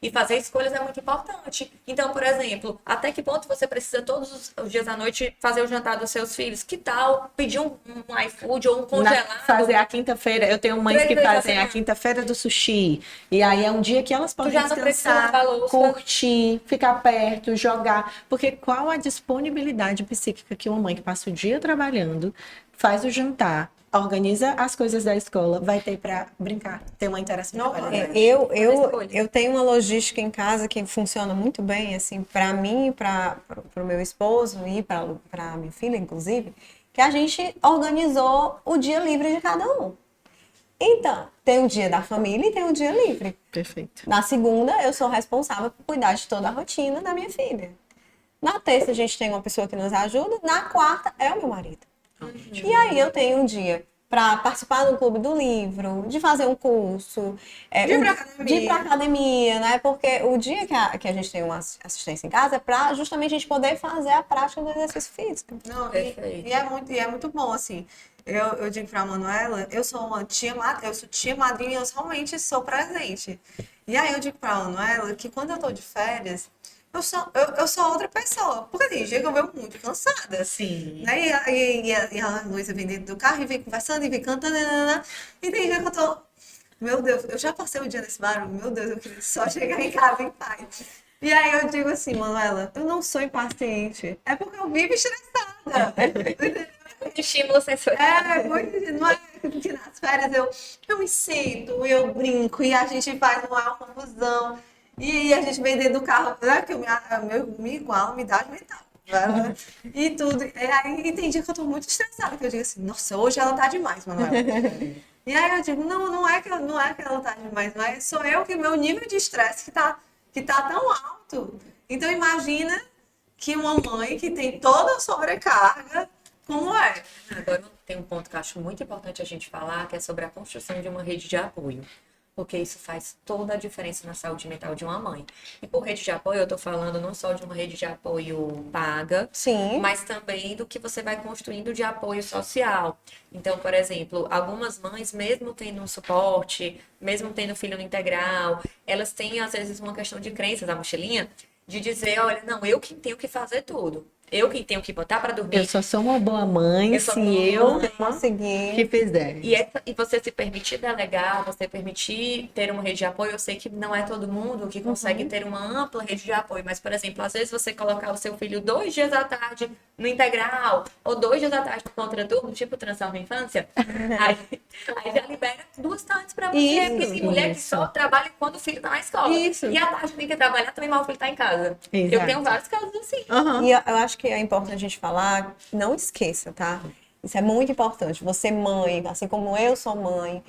e fazer escolhas é muito importante. Então, por exemplo, até que ponto você precisa todos os dias à noite fazer o jantar dos seus filhos? Que tal pedir um iFood ou um congelado? Fazer a quinta-feira. Eu tenho mães 3 que vezes na fazem a semana. quinta-feira do sushi. E aí é um dia que elas podem já não precisa descansar, lavar louça. curtir, ficar perto, jogar. Porque qual a disponibilidade psíquica que uma mãe que passa o dia trabalhando, faz o jantar, organiza as coisas da escola, vai ter para brincar, ter uma interação de qualidade. Eu tenho uma logística em casa que funciona muito bem, assim, para mim, para o meu esposo e para minha filha, inclusive, que a gente organizou o dia livre de cada um. Então, tem o dia da família e tem o dia livre. Perfeito. Na segunda, eu sou responsável por cuidar de toda a rotina da minha filha. Na terça, a gente tem uma pessoa que nos ajuda. Na quarta, é o meu marido. E aí, eu tenho um dia para participar do clube do livro, de fazer um curso, de ir para academia, né? Porque o dia que a gente tem uma assistência em casa é para justamente a gente poder fazer a prática do exercício físico. Não, Perfeito. e é muito bom, assim. Eu digo pra Manuela, eu sou tia madrinha, eu realmente sou presente. E aí eu digo pra Manuela que quando eu tô de férias, eu sou outra pessoa. Porque tem dia que eu venho muito cansada. Sim. Né? E a Luísa vem dentro do carro e vem conversando e vem cantando. E tem dia que eu tô. Meu Deus, eu já passei o dia nesse barulho. Meu Deus, eu queria só chegar em casa em paz. E aí eu digo assim, Manuela, eu não sou impaciente. É porque eu vivo estressada. Estímulo sensorial. Não é que nas férias eu me sinto, eu brinco e a gente faz uma confusão. E a gente vem dentro do carro, né? Que me igual, me dá mental. Né? E tudo. E aí tem dia que eu tô muito estressada, que eu digo assim, nossa, hoje ela tá demais, Manuela. E aí eu digo, não é que ela tá demais, mas sou eu que meu nível de estresse que tá tão alto. Então imagina que uma mãe que tem toda a sobrecarga, como é? Agora tem um ponto que eu acho muito importante a gente falar, que é sobre a construção de uma rede de apoio. Porque isso faz toda a diferença na saúde mental de uma mãe. E por rede de apoio, eu tô falando não só de uma rede de apoio paga, Sim. mas também do que você vai construindo de apoio social. Então, por exemplo, algumas mães, mesmo tendo um suporte, mesmo tendo filho no integral, elas têm, às vezes, uma questão de crenças, a mochilinha, de dizer, olha, não, eu que tenho que fazer tudo. Eu que tenho que botar para dormir. Eu só sou uma boa mãe Eu sou se uma boa eu mãe. Conseguir. que fizer. E você se permitir delegar, você permitir ter uma rede de apoio, eu sei que não é todo mundo que consegue ter uma ampla rede de apoio, mas, por exemplo, às vezes você colocar o seu filho 2 dias à tarde no integral, ou 2 dias à tarde no contraturno, tipo Transforma Infância, aí já libera 2 tardes pra você, Isso, porque tem mulher que só trabalha quando o filho tá na escola. Isso. E à tarde tem que trabalhar também, mas o filho tá em casa. Exato. Eu tenho vários casos assim. E eu acho que é importante a gente falar, não esqueça, tá? Isso é muito importante. Você, mãe, assim como eu sou mãe,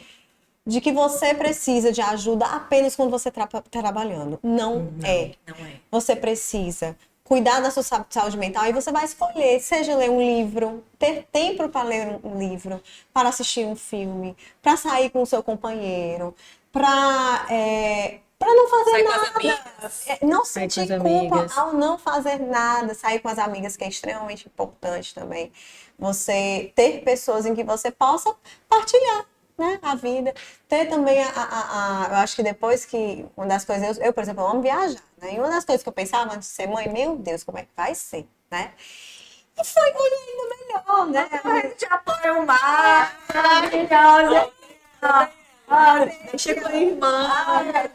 de que você precisa de ajuda apenas quando você está trabalhando. Não é. Não é. Você precisa cuidar da sua saúde mental e você vai escolher, seja ler um livro, ter tempo para ler um livro, para assistir um filme, para sair com o seu companheiro, para Para não fazer Sai com as nada. amigas. Não Sair com sentir as culpa amigas. ao não fazer nada, sair com as amigas, que é extremamente importante também. Você ter pessoas em que você possa partilhar, né, a vida. Ter também eu acho que depois que uma das coisas, eu, por exemplo, eu amo viajar, né? E uma das coisas que eu pensava antes de ser mãe, meu Deus, como é que vai ser, né? E foi ainda melhor, né? A rede de apoio maravilhosa. Deixa com a irmã.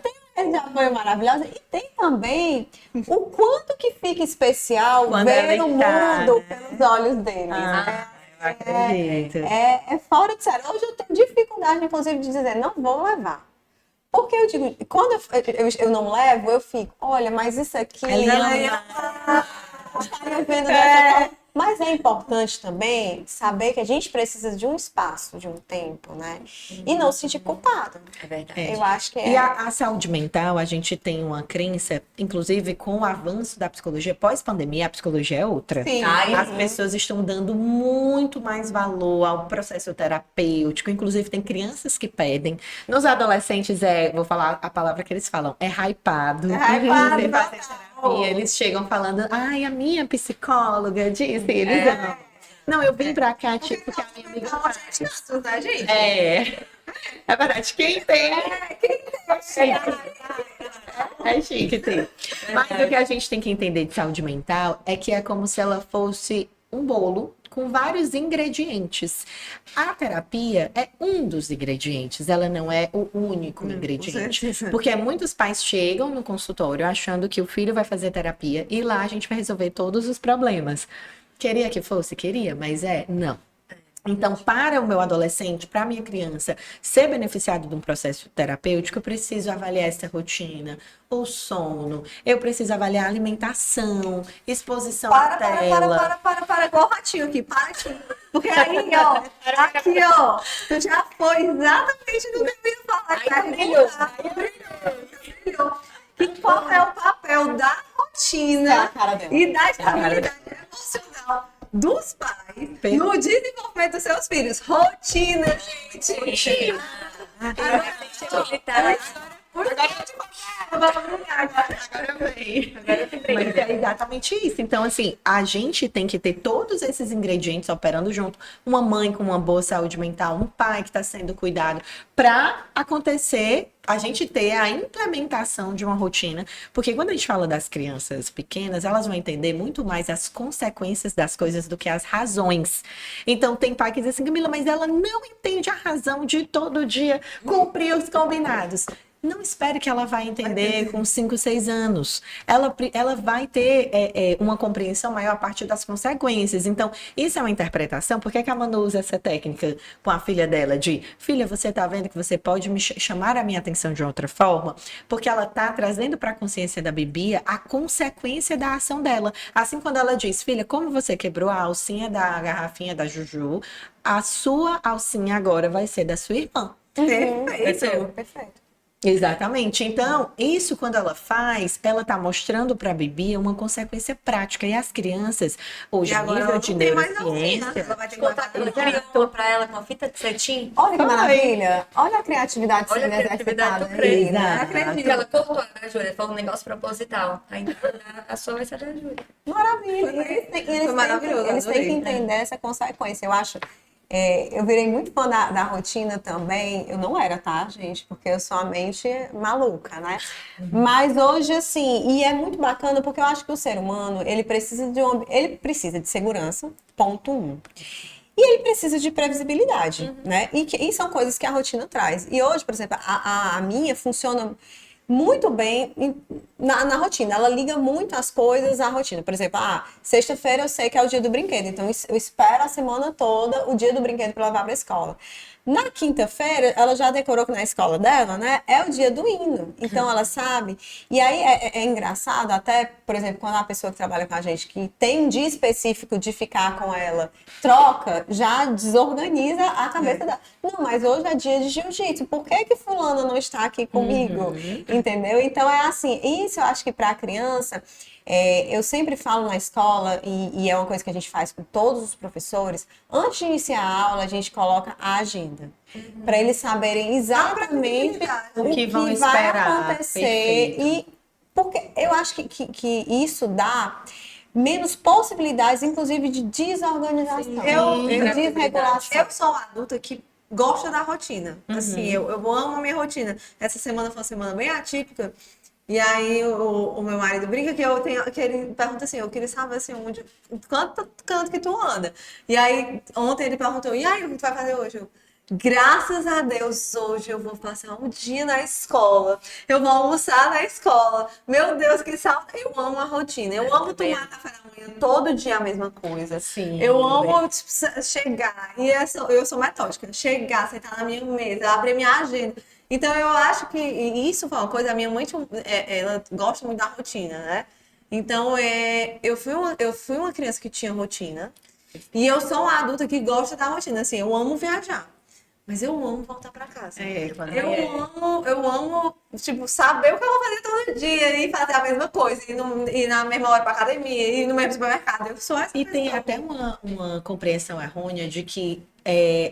Tem uma rede de apoio maravilhosa e tem também o quanto que fica especial Quando ver ela o está, mundo né? pelos olhos deles. Ah, eu acredito. É fora de sério. Hoje eu tenho dificuldade, inclusive, de dizer, não vou levar. Porque eu digo, quando eu não levo, eu fico, olha, mas isso aqui. Ela Estaria vendo dessa forma. Mas é importante também saber que a gente precisa de um espaço, de um tempo, né? E não se sentir culpado. É verdade. É. Eu acho que E é. a saúde mental, a gente tem uma crença, inclusive com o avanço da psicologia, pós-pandemia, a psicologia é outra. Sim. Ai, As pessoas estão dando muito mais valor ao processo terapêutico, inclusive tem crianças que pedem. Nos adolescentes, vou falar a palavra que eles falam, é hypado. É hypado, Você fazer terapia, eles chegam falando, ai, a minha psicóloga disse, eles amam. Não, eu vim pra cá, tipo, porque a minha amiga faz. Né, gente? É verdade, quem tem? É chique, tem. Mas o que a gente tem que entender de saúde mental é que é como se ela fosse um bolo com vários ingredientes. A terapia é um dos ingredientes, ela não é o único ingrediente. Porque muitos pais chegam no consultório achando que o filho vai fazer terapia e lá a gente vai resolver todos os problemas. Queria que fosse? Queria, mas não. Então, para o meu adolescente, para a minha criança ser beneficiado de um processo terapêutico, eu preciso avaliar essa rotina, o sono, eu preciso avaliar a alimentação, exposição à tela. Para, igual o ratinho aqui, para aqui. Porque aí, ó, aqui, ó, tu já foi exatamente no que eu ia falar. Que brilhou. E qual é o papel da rotina A cara dela. e da estabilidade emocional dos pais no desenvolvimento dos seus filhos? Rotina, gente. Mas é exatamente isso. Então, assim, a gente tem que ter todos esses ingredientes operando junto. Uma mãe com uma boa saúde mental, um pai que está sendo cuidado, para acontecer, a gente ter a implementação de uma rotina. Porque quando a gente fala das crianças pequenas, elas vão entender muito mais as consequências das coisas do que as razões. Então, tem pai que diz assim, Camila, mas ela não entende a razão de todo dia cumprir os combinados. Não espere que ela vai entender com 5, 6 anos. Ela vai ter uma compreensão maior a partir das consequências. Então, isso é uma interpretação. Por que que a Manu usa essa técnica com a filha dela de filha, você está vendo que você pode me chamar a minha atenção de outra forma? Porque ela está trazendo para a consciência da Bibia a consequência da ação dela. Assim, quando ela diz, filha, como você quebrou a alcinha da garrafinha da Juju, a sua alcinha agora vai ser da sua irmã. Perfeito. Exatamente. Então, isso quando ela faz, ela tá mostrando para a Bibi uma consequência prática. E as crianças, hoje, E agora nível ela de não tem mais alcinha, neurociência, ela vai ter que Contar que ela criou uma pra ela com uma fita de cetim. Olha que maravilha. Olha a criatividade Olha a sendo criatividade exercitada do aí, Crazy, né? Porque ela cortou a Júlia, foi um negócio proposital. Aí a sua vai ser da Júlia. Maravilha. E eles têm maravilhoso, eles têm que entender essa consequência. Eu acho. Eu virei muito fã da rotina também. Eu não era, tá, gente? Porque eu sou a mente maluca, né? Mas hoje, assim, e é muito bacana porque eu acho que o ser humano, ele precisa de segurança, ponto um. E ele precisa de previsibilidade, né? E são coisas que a rotina traz. E hoje, por exemplo, a minha funciona muito bem na rotina. Ela liga muito as coisas à rotina. Por exemplo, sexta-feira eu sei que é o dia do brinquedo, então eu espero a semana toda o dia do brinquedo para levar para a escola. Na quinta-feira, ela já decorou que na escola dela, né, é o dia do hino. Então, ela sabe. E aí é engraçado, até, por exemplo, quando a pessoa que trabalha com a gente, que tem um dia específico de ficar com ela, troca, já desorganiza a cabeça dela. Não, mas hoje é dia de jiu-jitsu. Por que que fulana não está aqui comigo? Entendeu? Então, é assim, isso eu acho que para a criança, eu sempre falo na escola, e é uma coisa que a gente faz com todos os professores, antes de iniciar a aula, a gente coloca a agenda. Para eles saberem exatamente o que vão vai esperar. acontecer. Perfeito. E porque eu acho que isso dá menos possibilidades, inclusive, de desorganização, de desregulação. Eu sou uma adulta que gosta da rotina. Assim, eu amo a minha rotina. Essa semana foi uma semana bem atípica. E aí o meu marido brinca que ele pergunta assim, eu queria saber assim, quanto canto que tu anda. E aí ontem ele perguntou, e aí, o que tu vai fazer hoje? Graças a Deus, hoje eu vou passar um dia na escola. Eu vou almoçar na escola. Meu Deus, que saudade. Eu amo a rotina. Eu amo tomar café da manhã todo dia a mesma coisa. Sim, Eu amo tipo, chegar. E eu sou metódica. Chegar, sentar na minha mesa, abrir minha agenda. Então eu acho que isso foi uma coisa. A minha mãe, ela gosta muito da rotina, né? Então eu fui uma criança que tinha rotina. E eu sou uma adulta que gosta da rotina. Assim, eu amo viajar. Mas eu amo voltar pra casa. Eu amo, tipo, saber o que eu vou fazer todo dia e fazer a mesma coisa. Ir na mesma hora pra academia, ir no mesmo supermercado. Eu sou essa E pessoa. tem até uma compreensão errônea de que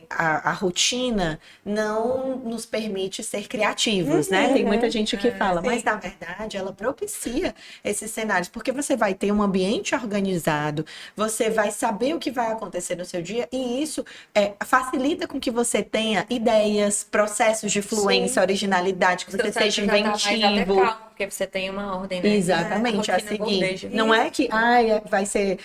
a rotina não nos permite ser criativos, né? Tem muita gente que fala, mas na verdade ela propicia esses cenários, porque você vai ter um ambiente organizado, você vai saber o que vai acontecer no seu dia, e isso facilita com que você tenha ideias, processos de fluência, originalidade, que você seja inventivo. Porque você tem uma ordem, né? Exatamente, a rotina seguir. bordeja. Não é que vai ser,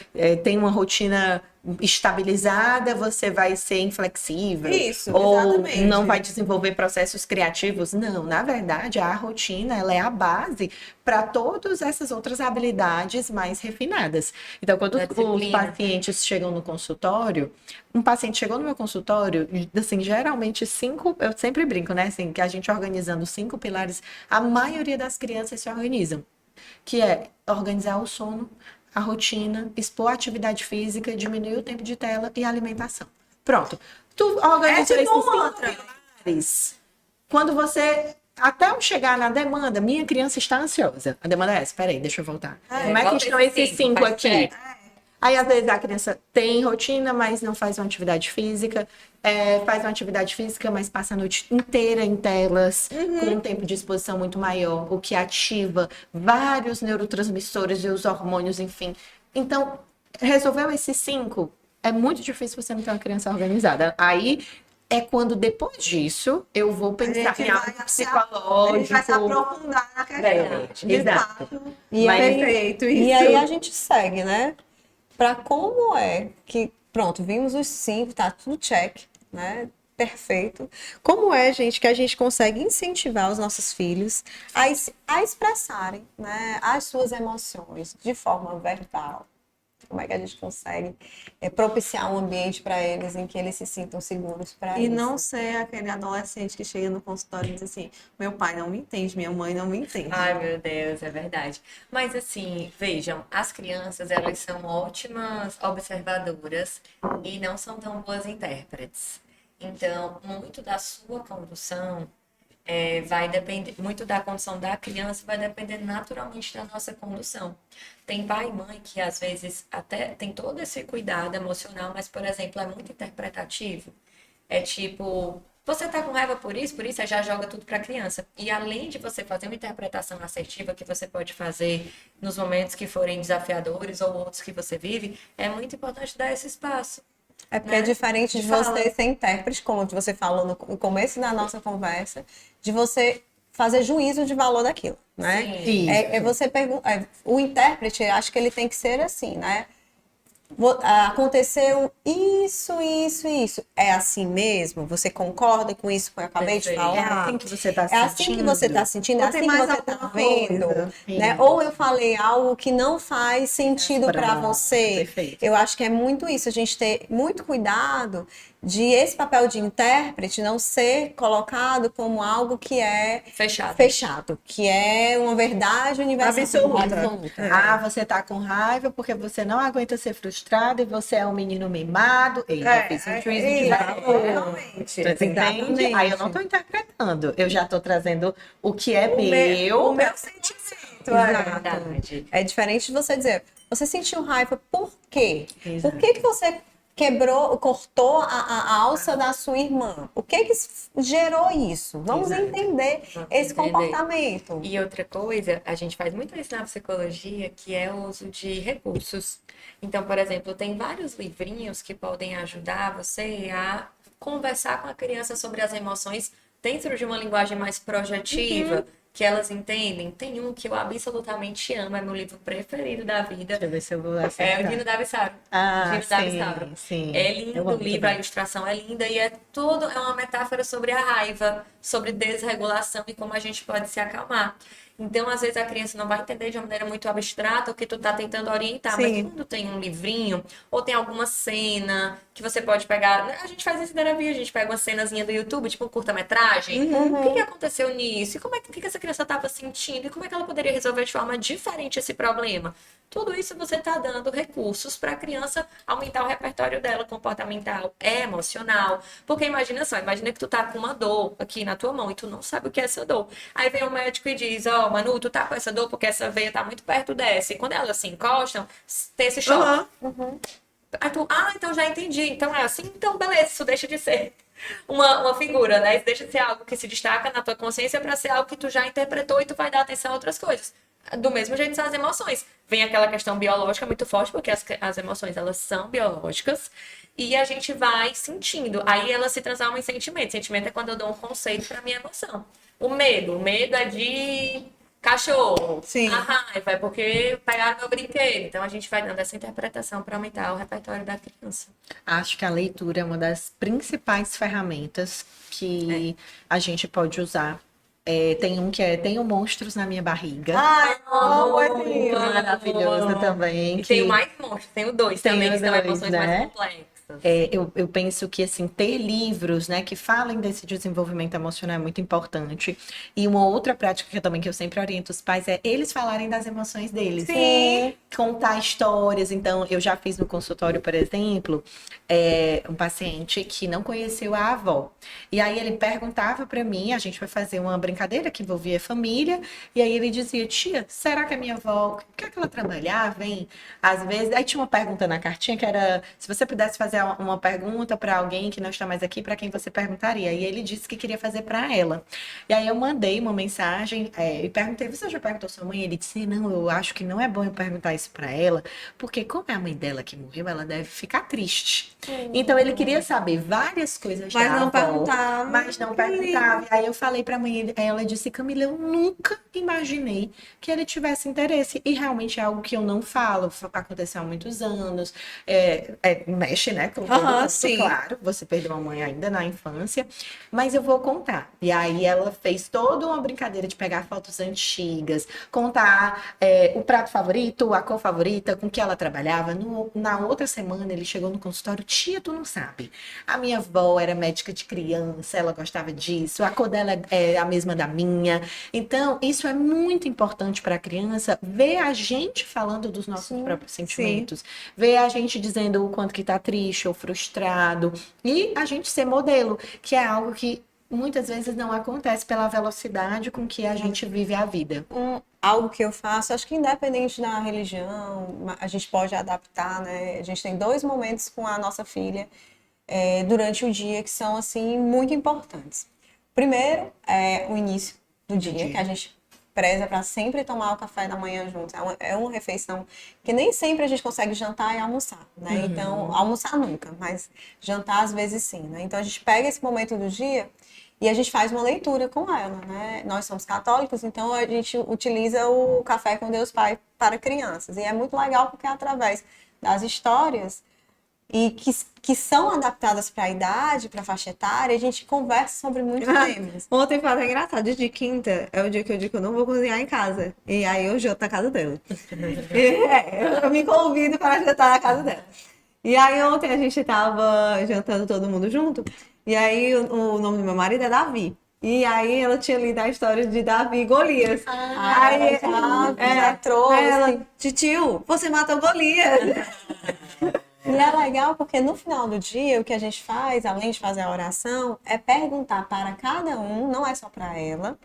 tem uma rotina estabilizada, você vai ser inflexível. Isso, ou exatamente. não vai desenvolver processos criativos. Não, na verdade, a rotina ela é a base para todas essas outras habilidades mais refinadas. Então, quando os pacientes chegam no consultório, um paciente chegou no meu consultório, assim, geralmente eu sempre brinco, né, assim, que a gente organizando 5 pilares, a maioria das crianças se organizam, que é organizar o sono, a rotina, expor a atividade física, diminuir o tempo de tela e a alimentação. Pronto. Tu organiza esses 5 pilares. Quando você... Até eu chegar na demanda, minha criança está ansiosa. A demanda é essa. Peraí, deixa eu voltar. Como é que estão esses 5 aqui? Aí, às vezes, a criança tem rotina, mas não faz uma atividade física. Faz uma atividade física, mas passa a noite inteira em telas, com um tempo de exposição muito maior, o que ativa vários neurotransmissores e os hormônios, enfim. Então, resolveu esses 5, é muito difícil você não ter uma criança organizada. Aí é quando, depois disso, eu vou pensar em algo psicológico. A gente vai se aprofundar na questão. Exato. E aí, Perfeito, e isso. aí a gente segue, né? Para como é que, pronto, vimos os 5, tá tudo check, né? Perfeito. Como é, gente, que a gente consegue incentivar os nossos filhos a expressarem, né, as suas emoções de forma verbal? Como é que a gente consegue propiciar um ambiente para eles em que eles se sintam seguros para E isso? não ser aquele adolescente que chega no consultório e diz assim, meu pai não me entende, minha mãe não me entende. Ai, meu Deus, é verdade. Mas assim, vejam, as crianças, elas são ótimas observadoras e não são tão boas intérpretes. Então, muito da sua condução vai depender, muito da condução da criança vai depender naturalmente da nossa condução. Tem pai e mãe que às vezes até tem todo esse cuidado emocional, mas, por exemplo, é muito interpretativo. É tipo, você tá com raiva por isso, aí já joga tudo pra criança. E além de você fazer uma interpretação assertiva que você pode fazer nos momentos que forem desafiadores ou outros que você vive, é muito importante dar esse espaço. É porque é diferente de você ser intérprete, como você falou no começo da nossa conversa, de você fazer juízo de valor daquilo, né? Sim. Você pergunta, o intérprete, acho que ele tem que ser assim, né? Aconteceu isso, isso e isso. É assim mesmo? Você concorda com isso que eu acabei de falar? É assim que você está É assim que você está sentindo, é Ou assim tem que mais você está alguma vendo, coisa? né? Ou eu falei algo que não faz sentido para Pronto, você. perfeito. Eu acho que é muito isso, a gente ter muito cuidado de esse papel de intérprete não ser colocado como algo que é fechado, que é uma verdade universal. Absoluta. Ah, você tá com raiva porque você não aguenta ser frustrado e você é um menino mimado. Ei, eu fiz um juízo de valor. Realmente. Você entende? Aí eu não tô interpretando, eu já tô trazendo o que é O meu. meu sentimento. conflito, Exato. Verdade. É diferente de você dizer, você sentiu raiva por quê? Exato. Por que que você cortou a alça da sua irmã? O que que gerou isso? Vamos Exato. entender Vamos esse entender. comportamento. E outra coisa, a gente faz muito isso na psicologia, que é o uso de recursos. Então, por exemplo, tem vários livrinhos que podem ajudar você a conversar com a criança sobre as emoções dentro de uma linguagem mais projetiva, que elas entendem. Tem um que eu absolutamente amo, é meu livro preferido da vida. Deixa eu ver se eu vou É o acertar. Dino Davisauro. Ah, Dino Davisauro. sim. É Eu lindo amo o livro, a também. ilustração é linda e é uma metáfora sobre a raiva, sobre desregulação e como a gente pode se acalmar. Então, às vezes a criança não vai entender de uma maneira muito abstrata o que tu tá tentando orientar, mas Sim. quando tem um livrinho ou tem alguma cena que você pode pegar, a gente faz isso na terapia, a gente pega uma cenazinha do YouTube, tipo um curta-metragem. O que que aconteceu nisso? E como é que, o que que essa criança estava sentindo? E como é que ela poderia resolver de forma diferente esse problema? Tudo isso você está dando recursos para a criança aumentar o repertório dela, comportamental, emocional. Porque imagina só, imagina que tu tá com uma dor aqui na tua mão e tu não sabe o que é essa dor. Aí vem o médico e diz, ó, Manu, tu tá com essa dor porque essa veia tá muito perto dessa. E quando elas se encostam, tem esse choque. Aí tu, então já entendi. Então é assim, então beleza, isso deixa de ser uma figura, né? Isso deixa de ser algo que se destaca na tua consciência para ser algo que tu já interpretou e tu vai dar atenção a outras coisas. Do mesmo jeito são as emoções. Vem aquela questão biológica muito forte, porque as emoções, elas são biológicas. E a gente vai sentindo. Aí elas se transformam em sentimento. Sentimento é quando eu dou um conceito para minha emoção. O medo é de cachorro. Sim. A raiva é porque pegaram meu brinquedo. Então a gente vai dando essa interpretação para aumentar o repertório da criança. Acho que a leitura é uma das principais ferramentas que a gente pode usar. Tem um que é Tenho Monstros na Minha Barriga. Ai, amo esse Muito livro. Maravilhoso também. E tem o mais monstro, tem o dois Tem também, o que são dois, emoções né? mais complexas. Eu penso que assim ter livros, né, que falem desse desenvolvimento emocional é muito importante. E uma outra prática que eu sempre oriento os pais é eles falarem das emoções deles. Sim. Contar histórias. Então, eu já fiz no consultório, por exemplo, um paciente que não conheceu a avó. E aí ele perguntava para mim, a gente foi fazer uma brincadeira que envolvia família, e aí ele dizia, tia, será que a minha avó, o que é que ela trabalhava, hein? Às vezes, aí tinha uma pergunta na cartinha que era, se você pudesse fazer uma pergunta para alguém que não está mais aqui, para quem você perguntaria? E ele disse que queria fazer para ela. E aí eu mandei uma mensagem e perguntei, você já perguntou à sua mãe? Ele disse, não, eu acho que não é bom eu perguntar isso para ela, porque como é a mãe dela que morreu, ela deve ficar triste. Então ele queria saber várias coisas Mas da não avó, perguntava. mas não perguntava. E aí eu falei para a mãe, ela disse, Camila, eu nunca imaginei que ele tivesse interesse. E realmente é algo que eu não falo, aconteceu há muitos anos, mexe, né, com todo mundo, Sim. claro, você perdeu uma mãe ainda na infância, mas eu vou contar. E aí ela fez toda uma brincadeira de pegar fotos antigas, contar o prato favorito, a cor favorita, com que ela trabalhava. Na outra semana ele chegou no consultório, tia, tu não sabe, a minha avó era médica de criança, ela gostava disso, a cor dela é a mesma da minha. Então, isso é muito importante para a criança ver a gente falando dos nossos próprios sentimentos, ver a gente dizendo o quanto que tá triste ou frustrado, e a gente ser modelo, que é algo que muitas vezes não acontece pela velocidade com que a gente vive a vida. Algo que eu faço, acho que independente da religião, a gente pode adaptar, né? A gente tem 2 momentos com a nossa filha durante o dia que são, assim, muito importantes. Primeiro, é o início do dia, que a gente preza para sempre tomar o café da manhã juntos. É uma refeição que nem sempre a gente consegue jantar e almoçar, né? Então, almoçar nunca, mas jantar às vezes sim, né? Então, a gente pega esse momento do dia e a gente faz uma leitura com ela, né? Nós somos católicos, então a gente utiliza o Café com Deus Pai para crianças. E é muito legal porque é através das histórias e que são adaptadas para a idade, para a faixa etária, a gente conversa sobre muitos temas. Ontem foi até engraçado. Dia de quinta é o dia que eu digo que eu não vou cozinhar em casa. E aí eu janto na casa dela. Eu me convido para jantar na casa dela. E aí ontem a gente tava jantando todo mundo junto. E aí o nome do meu marido é Davi. E aí ela tinha lido a história de Davi e Golias. Aí Já trouxe. aí ela, titio, você matou Golias. E é legal porque no final do dia, o que a gente faz, além de fazer a oração, é perguntar para cada um, não é só para ela,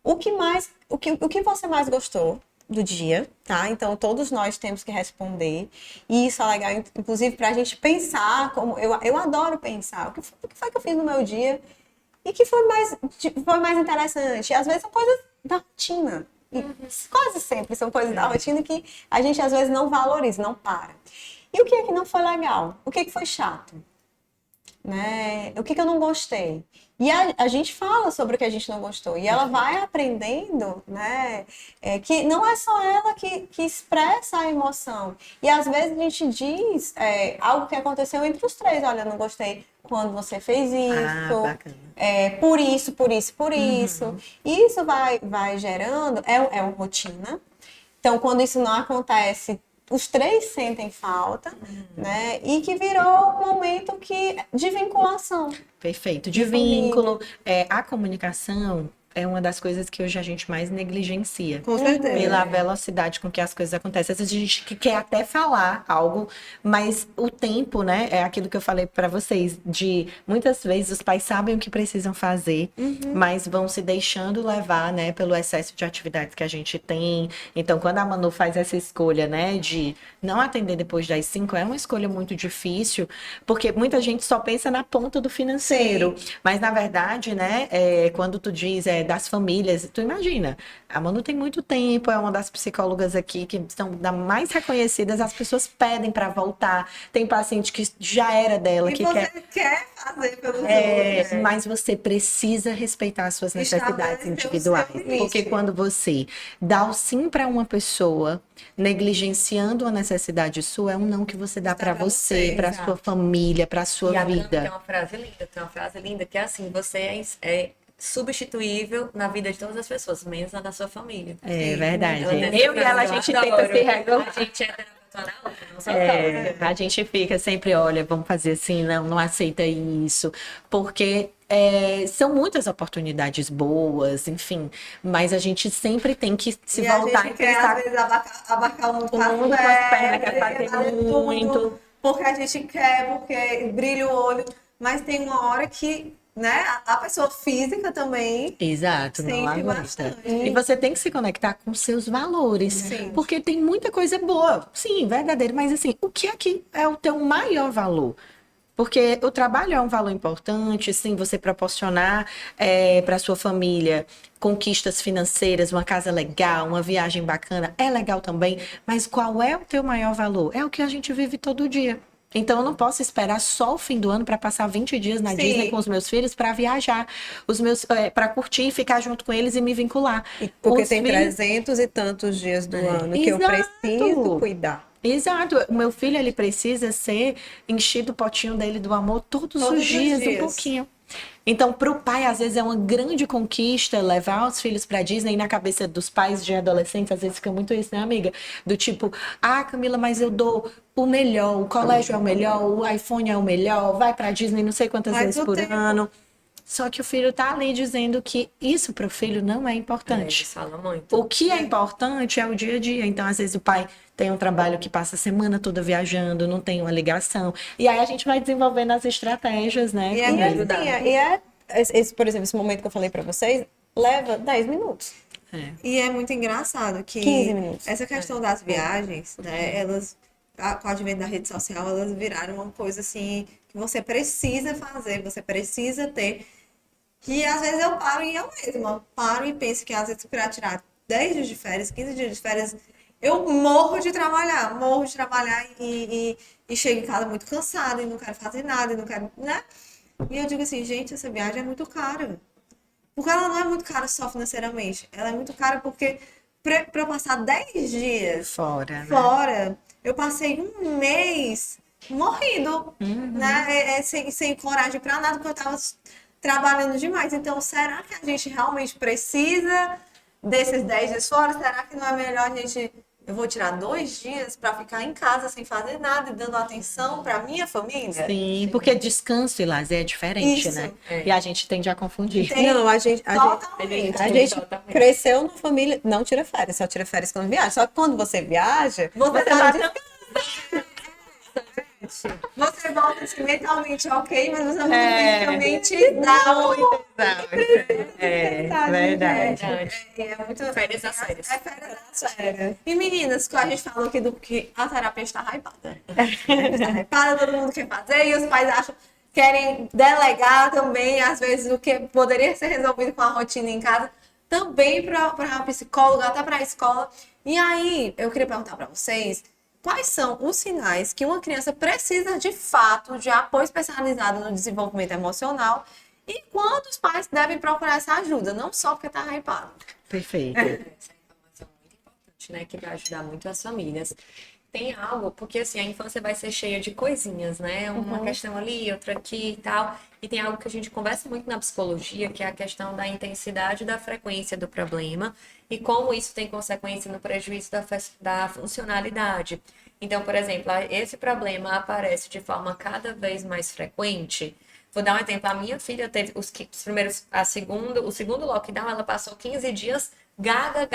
o que mais o que você mais gostou do dia, tá? Então, todos nós temos que responder. E isso é legal, inclusive, para a gente pensar, como eu adoro pensar, o que foi que eu fiz no meu dia e que foi mais interessante. E às vezes são coisas da rotina. E quase sempre são coisas da rotina que a gente às vezes não valoriza, não para. E o que é que não foi legal? O que é que foi chato? Né? O que eu não gostei? E a gente fala sobre o que a gente não gostou. E ela vai aprendendo, né? Que não é só ela que expressa a emoção. E às vezes a gente diz algo que aconteceu entre os três. Olha, eu não gostei quando você fez isso. Bacana. Por isso, por isso, por isso. E isso vai gerando, uma rotina. Então, quando isso não acontece, os três sentem falta, né? E que virou um momento de vinculação. Perfeito. De vínculo, a comunicação é uma das coisas que hoje a gente mais negligencia. Com certeza. Pela velocidade com que as coisas acontecem. Às vezes a gente quer até falar algo, mas o tempo, né? É aquilo que eu falei para vocês, de muitas vezes os pais sabem o que precisam fazer, mas vão se deixando levar, né? Pelo excesso de atividades que a gente tem. Então, quando a Manu faz essa escolha, né? De não atender depois das 5, é uma escolha muito difícil, porque muita gente só pensa na ponta do financeiro. Mas, na verdade, né? Quando tu diz das famílias, tu imagina, a Manu tem muito tempo, é uma das psicólogas aqui que são das mais reconhecidas, as pessoas pedem para voltar, tem paciente que já era dela, E que você quer fazer pelos outros. mas você precisa respeitar as suas necessidades Estabelecer o individuais, seu limite. porque quando você dá o sim para uma pessoa, negligenciando a necessidade sua, é um não que você dá para você, para sua família, para sua E a Dani tem vida. uma frase linda que é assim, você é substituível na vida de todas as pessoas, menos na da sua família. É verdade. Ela tem essa Eu e ela, a frase, gente eu tenta se adoro. regular. A gente é terapeuta na outra, não só causa. A gente fica sempre, olha, vamos fazer assim, não aceita isso, porque são muitas oportunidades boas, enfim, mas a gente sempre tem que se voltar a e gente quer, pensar às vezes, abarcar o mundo com mundo com as pernas, quer quer fazer muito. porque a gente quer, porque brilha o olho, mas tem uma hora que, né, a pessoa física também. Exato, não Sente aguenta. bastante. E você tem que se conectar com seus valores, Sim. porque tem muita coisa boa, sim, verdadeiro, mas assim, o que aqui é o teu maior valor? Porque o trabalho é um valor importante, sim, você proporcionar para sua família conquistas financeiras, uma casa legal, uma viagem bacana, é legal também, mas qual é o teu maior valor? É o que a gente vive todo dia. Então, eu não posso esperar só o fim do ano para passar 20 dias na Sim. Disney com os meus filhos para viajar, para curtir, ficar junto com eles e me vincular. Porque Os tem filhos- 300 e tantos dias do ano que eu Exato. preciso cuidar. Exato, o meu filho ele precisa ser enchido o potinho dele do amor todos os dias, um pouquinho. Então, para o pai, às vezes é uma grande conquista levar os filhos para Disney, e na cabeça dos pais de adolescentes, às vezes fica muito isso, né, amiga? Do tipo, Camila, mas eu dou o melhor, o colégio é o melhor, o iPhone é o melhor, vai para Disney não sei quantas Mas vezes o por tempo- ano. Só que o filho tá ali dizendo que isso para o filho não é importante. Eles falam muito. O que é importante é o dia a dia. Então, às vezes, o pai tem um trabalho que passa a semana toda viajando, não tem uma ligação. E aí a gente vai desenvolvendo as estratégias, né? E E, é assim, ajudar. por exemplo, esse momento que eu falei pra vocês, leva 10 minutos. E é muito engraçado que 15 minutos. essa questão das viagens, né, elas, com o advento da rede social, elas viraram uma coisa assim que você precisa fazer, você precisa ter. Que às vezes eu paro e eu mesma paro e penso que às vezes para tirar 10 dias de férias, 15 dias de férias, eu morro de trabalhar e chego em casa muito cansada e não quero fazer nada, e não quero, né? E eu digo assim, gente, essa viagem é muito cara. Porque ela não é muito cara só financeiramente. Ela é muito cara porque para eu passar 10 dias Fora, né? fora, eu passei um mês morrido, né? Sem coragem para nada, porque eu tava trabalhando demais. Então, será que a gente realmente precisa desses 10 dias fora? Será que não é melhor a gente... Eu vou tirar 2 dias para ficar em casa sem fazer nada e dando atenção para minha família? Sim, porque descanso e lazer é diferente, Isso. né? E a gente tende a confundir. Tem- Não, a gente Totalmente. A gente cresceu numa família, não tira férias, só tira férias quando viaja. Só que quando você viaja, Você tá tá de- Você volta assim, mentalmente ok, mas você não também conscientizar. É, verdade. Verdade. É muito. Férias das férias. É férias das férias. E meninas, que a gente falou aqui do que a terapia está hypada. Está hypada, todo mundo quer fazer, e os pais acham, querem delegar também, às vezes, o que poderia ser resolvido com a rotina em casa, também para a psicóloga, até para a escola. E aí, eu queria perguntar para vocês, quais são os sinais que uma criança precisa de fato de apoio especializado no desenvolvimento emocional e quando os pais devem procurar essa ajuda, não só porque está hypado. Perfeito. Essa informação é muito importante, né? Que vai ajudar muito as famílias. Tem algo, porque assim, a infância vai ser cheia de coisinhas, né? Uma questão ali, outra aqui e tal. E tem algo que a gente conversa muito na psicologia, que é a questão da intensidade e da frequência do problema e como isso tem consequência no prejuízo da funcionalidade. Então, por exemplo, esse problema aparece de forma cada vez mais frequente. Vou dar um exemplo. A minha filha teve os primeiros, o segundo lockdown, ela passou 15 dias gaga.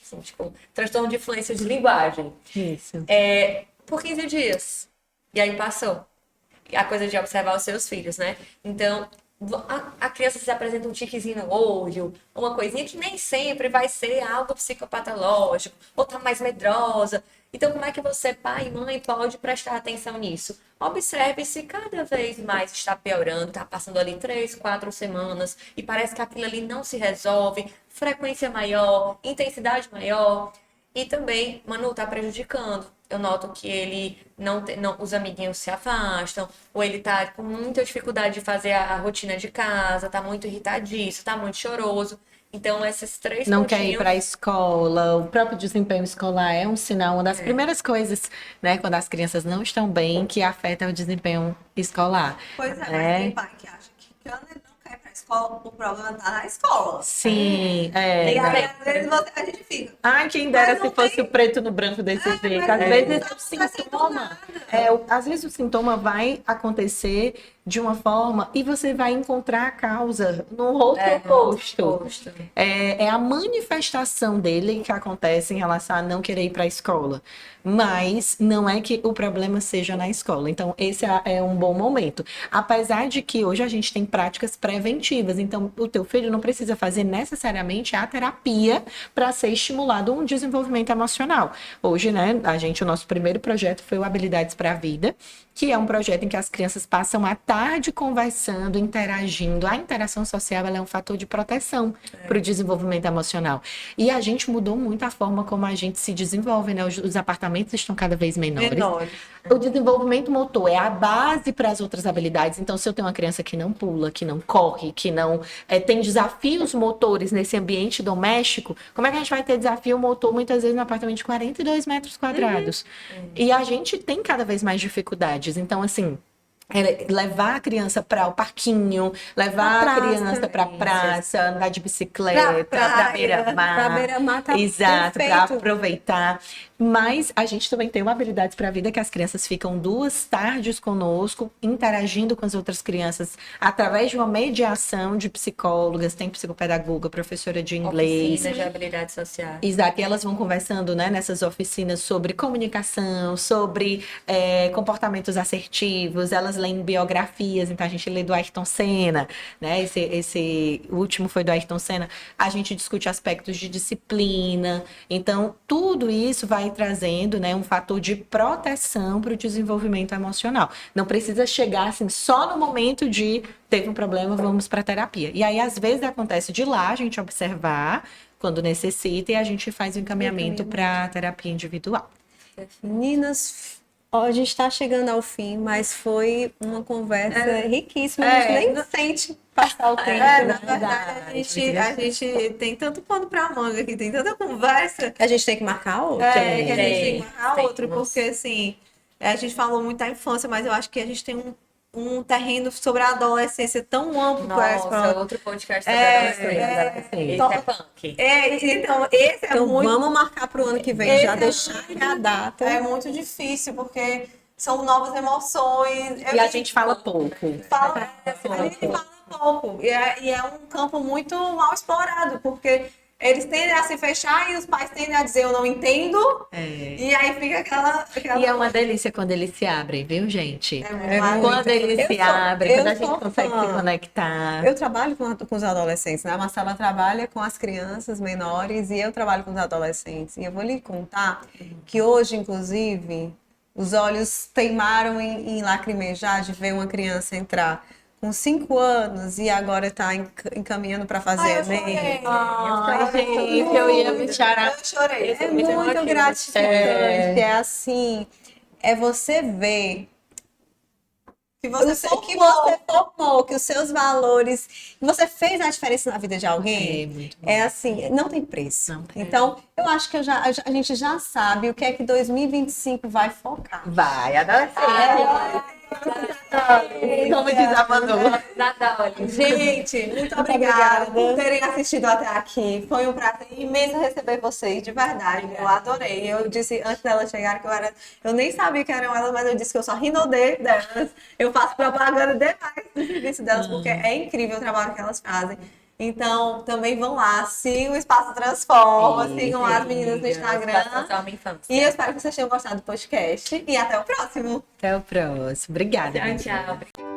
Assim, tipo, transtorno de fluência de linguagem. Isso. Por 15 dias. E aí passou. A coisa de observar os seus filhos, né? Então, a criança se apresenta um tiquezinho no olho, uma coisinha que nem sempre vai ser algo psicopatológico, ou tá mais medrosa. Então, como é que você, pai e mãe, pode prestar atenção nisso? Observe se cada vez mais está piorando, está passando ali 3, 4 semanas e parece que aquilo ali não se resolve, frequência maior, intensidade maior. E também, Manu, está prejudicando. Eu noto que ele os amiguinhos se afastam, ou ele está com muita dificuldade de fazer a rotina de casa, está muito irritadiço, está muito choroso. Então, esses três Não pontinhos... quer ir para a escola, o próprio desempenho escolar é um sinal, uma das primeiras coisas, né, quando as crianças não estão bem, que afeta o desempenho escolar. Pois é, mas né? tem pai que acha que quando ele não quer ir para a escola, o problema está na escola. Sim, E aí, é. às vezes, a gente fica. Ai, quem dera Mas não se fosse tem- o preto no branco desse jeito. mas Às não vezes tá o sintoma, às vezes o sintoma vai acontecer de uma forma e você vai encontrar a causa no outro oposto. É a manifestação dele que acontece em relação a não querer ir para a escola. Mas não é que o problema seja na escola. Então, esse é um bom momento. Apesar de que hoje a gente tem práticas preventivas. Então, o teu filho não precisa fazer necessariamente a terapia para ser estimulado um desenvolvimento emocional. Hoje, né, o nosso primeiro projeto foi o Habilidades para a Vida, que é um projeto em que as crianças passam a tarde conversando, interagindo. A interação social ela é um fator de proteção para o desenvolvimento emocional. E a gente mudou muito a forma como a gente se desenvolve, né? Os apartamentos estão cada vez menores. O desenvolvimento motor é a base para as outras habilidades. Então, se eu tenho uma criança que não pula, que não corre, que não tem desafios motores nesse ambiente doméstico, como é que a gente vai ter desafio motor muitas vezes no apartamento de 42 metros quadrados? E a gente tem cada vez mais dificuldades. Então, assim, levar a criança para o parquinho, levar a criança para a praça, andar de bicicleta, para beira-mar. Pra beira-mar tá Exato, para perfeito. aproveitar. Mas a gente também tem uma Habilidades para a Vida que as crianças ficam 2 tardes conosco, interagindo com as outras crianças através de uma mediação de psicólogas, tem psicopedagoga, professora de inglês. Oficinas de habilidades sociais. Exato, e elas vão conversando, né, nessas oficinas sobre comunicação, sobre comportamentos assertivos, elas leem biografias, então a gente lê do Ayrton Senna, né, o último foi do Ayrton Senna, a gente discute aspectos de disciplina, então tudo isso vai trazendo, né, um fator de proteção para o desenvolvimento emocional. Não precisa chegar assim só no momento de teve um problema, vamos para terapia. E aí às vezes acontece de lá a gente observar quando necessita e a gente faz o encaminhamento para terapia individual. Meninas, ó, a gente está chegando ao fim, mas foi uma conversa riquíssima. A gente nem sente passar o tempo, Na né? verdade, a gente tem tanto pano pra manga aqui, tem tanta conversa. A gente tem que marcar outro. Que a gente tem que marcar tem, outro, porque assim, a gente falou muito da infância, mas eu acho que a gente tem um terreno sobre a adolescência tão amplo para esse Nossa, outro podcast sobre adolescência. Esse é punk. Então, esse é Então muito. vamos marcar para o ano que vem, Esse já é deixar a data. É muito difícil, porque são novas emoções. E a gente fala pouco. A gente fala pouco. E é um campo muito mal explorado, porque eles tendem a se fechar e os pais tendem a dizer eu não entendo. E aí fica aquela... E é uma delícia quando eles se abrem, viu, gente? É muito maravilhoso. Quando eles Eu se sou- abrem, quando eu a gente sou consegue fã. se conectar. Eu trabalho com os adolescentes, né? A Marcela trabalha com as crianças menores e eu trabalho com os adolescentes. E eu vou lhe contar que hoje, inclusive, os olhos teimaram em lacrimejar de ver uma criança entrar com 5 anos e agora está encaminhando para fazer Ai, eu Enem. chorei. Gente, eu ia me chorar. Eu chorei. É muito gratificante, é assim, é você ver Que o você seu- que formou. você formou, que os seus valores, que você fez a diferença na vida de É alguém, muito bom. é assim, não tem preço. Não tem. Então, eu acho que a gente já sabe o que é que 2025 vai focar. Vai, adolescente. Como diz a Manu. Nada, olha. Gente, muito obrigada por terem assistido até aqui. Foi um prazer imenso receber vocês, de verdade. Eu adorei. Eu disse antes delas chegarem que eu nem sabia que eram elas, mas eu disse que eu só rinodei delas. Eu faço propaganda demais do serviço delas, porque é incrível o trabalho que elas fazem. Então, também vão lá, sigam o Espaço Transforma, sigam lá as meninas no Instagram. Transforma Infância. E eu espero que vocês tenham gostado do podcast. E até o próximo! Até o próximo. Obrigada. Tchau, tchau.